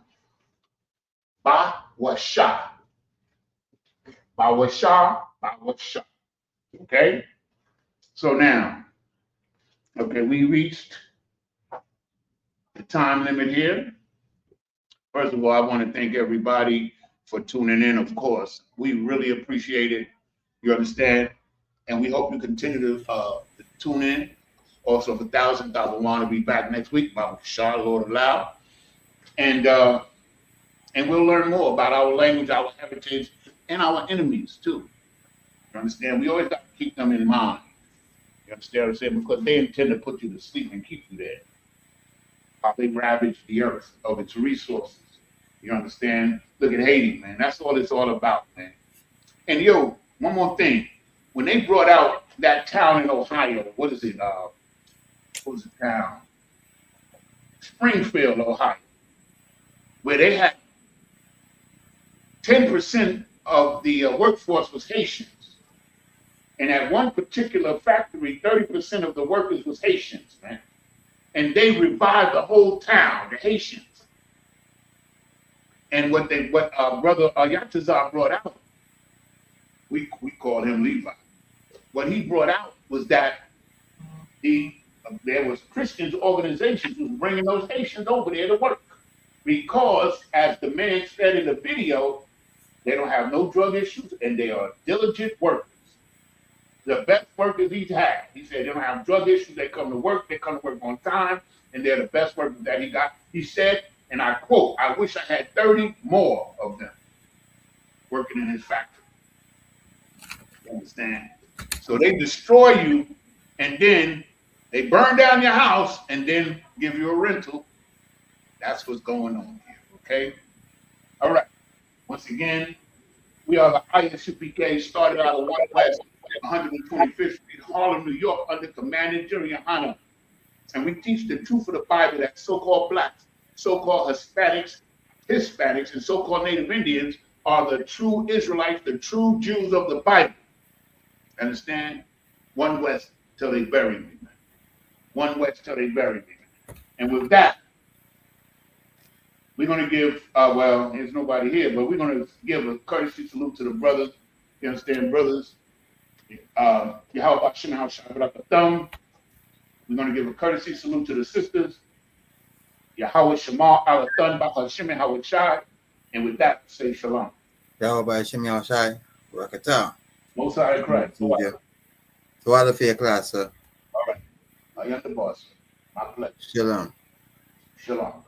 bawasha. Bawasha, bawasha. Okay? So now, okay, we reached the time limit here. First of all, I want to thank everybody for tuning in, of course. We really appreciate it. You understand? And we hope you continue to tune in. Also, for thousands, I want to be back next week, by Shah, Lord allow. And we'll learn more about our language, our heritage, and our enemies, too. You understand? We always got to keep them in mind. You understand what I'm saying? Because they intend to put you to sleep and keep you there. How they ravage the earth of its resources. You understand? Look at Haiti, man. That's all it's all about, man. And yo, one more thing. When they brought out that town in Ohio, what is it? What was the town? Springfield, Ohio, where they had 10% of the workforce was Haitians. And at one particular factory, 30% of the workers was Haitians, man. And they revived the whole town, the Haitians. And what Brother Yatazar brought out, we call him Levi. What he brought out was that there was Christian organizations who was bringing those Haitians over there to work. Because, as the man said in the video, they don't have no drug issues and they are diligent workers. The best workers he's had. He said they don't have drug issues, they come to work on time, and they're the best workers that he got. He said, and I quote, I wish I had 30 more of them working in his factory. You understand? So they destroy you, and then they burn down your house, and then give you a rental. That's what's going on here, okay? All right. Once again, we are the Isupk, started out of 1 West, 125th Street, Harlem, New York, under Commander Juliana. And we teach the truth of the Bible that so-called blacks, so-called Hispanics, and so-called Native Indians are the true Israelites, the true Jews of the Bible. Understand? 1 West till they bury me, man. 1 West till they bury me. And with that, we're going to give, well, there's nobody here, but we're going to give a courtesy salute to the brothers. You understand, brothers? Yahweh Shem HaShabbat Thumb. We're going to give a courtesy salute to the sisters. Yahweh Shema Alathon Baka Shimon Howard Shai. And with that, say shalom. Yahweh Shem Yahushai. Rakatah. Most High Christ. So all the fair class, sir. All right. I am the boss. My pleasure. Shalom. Shalom.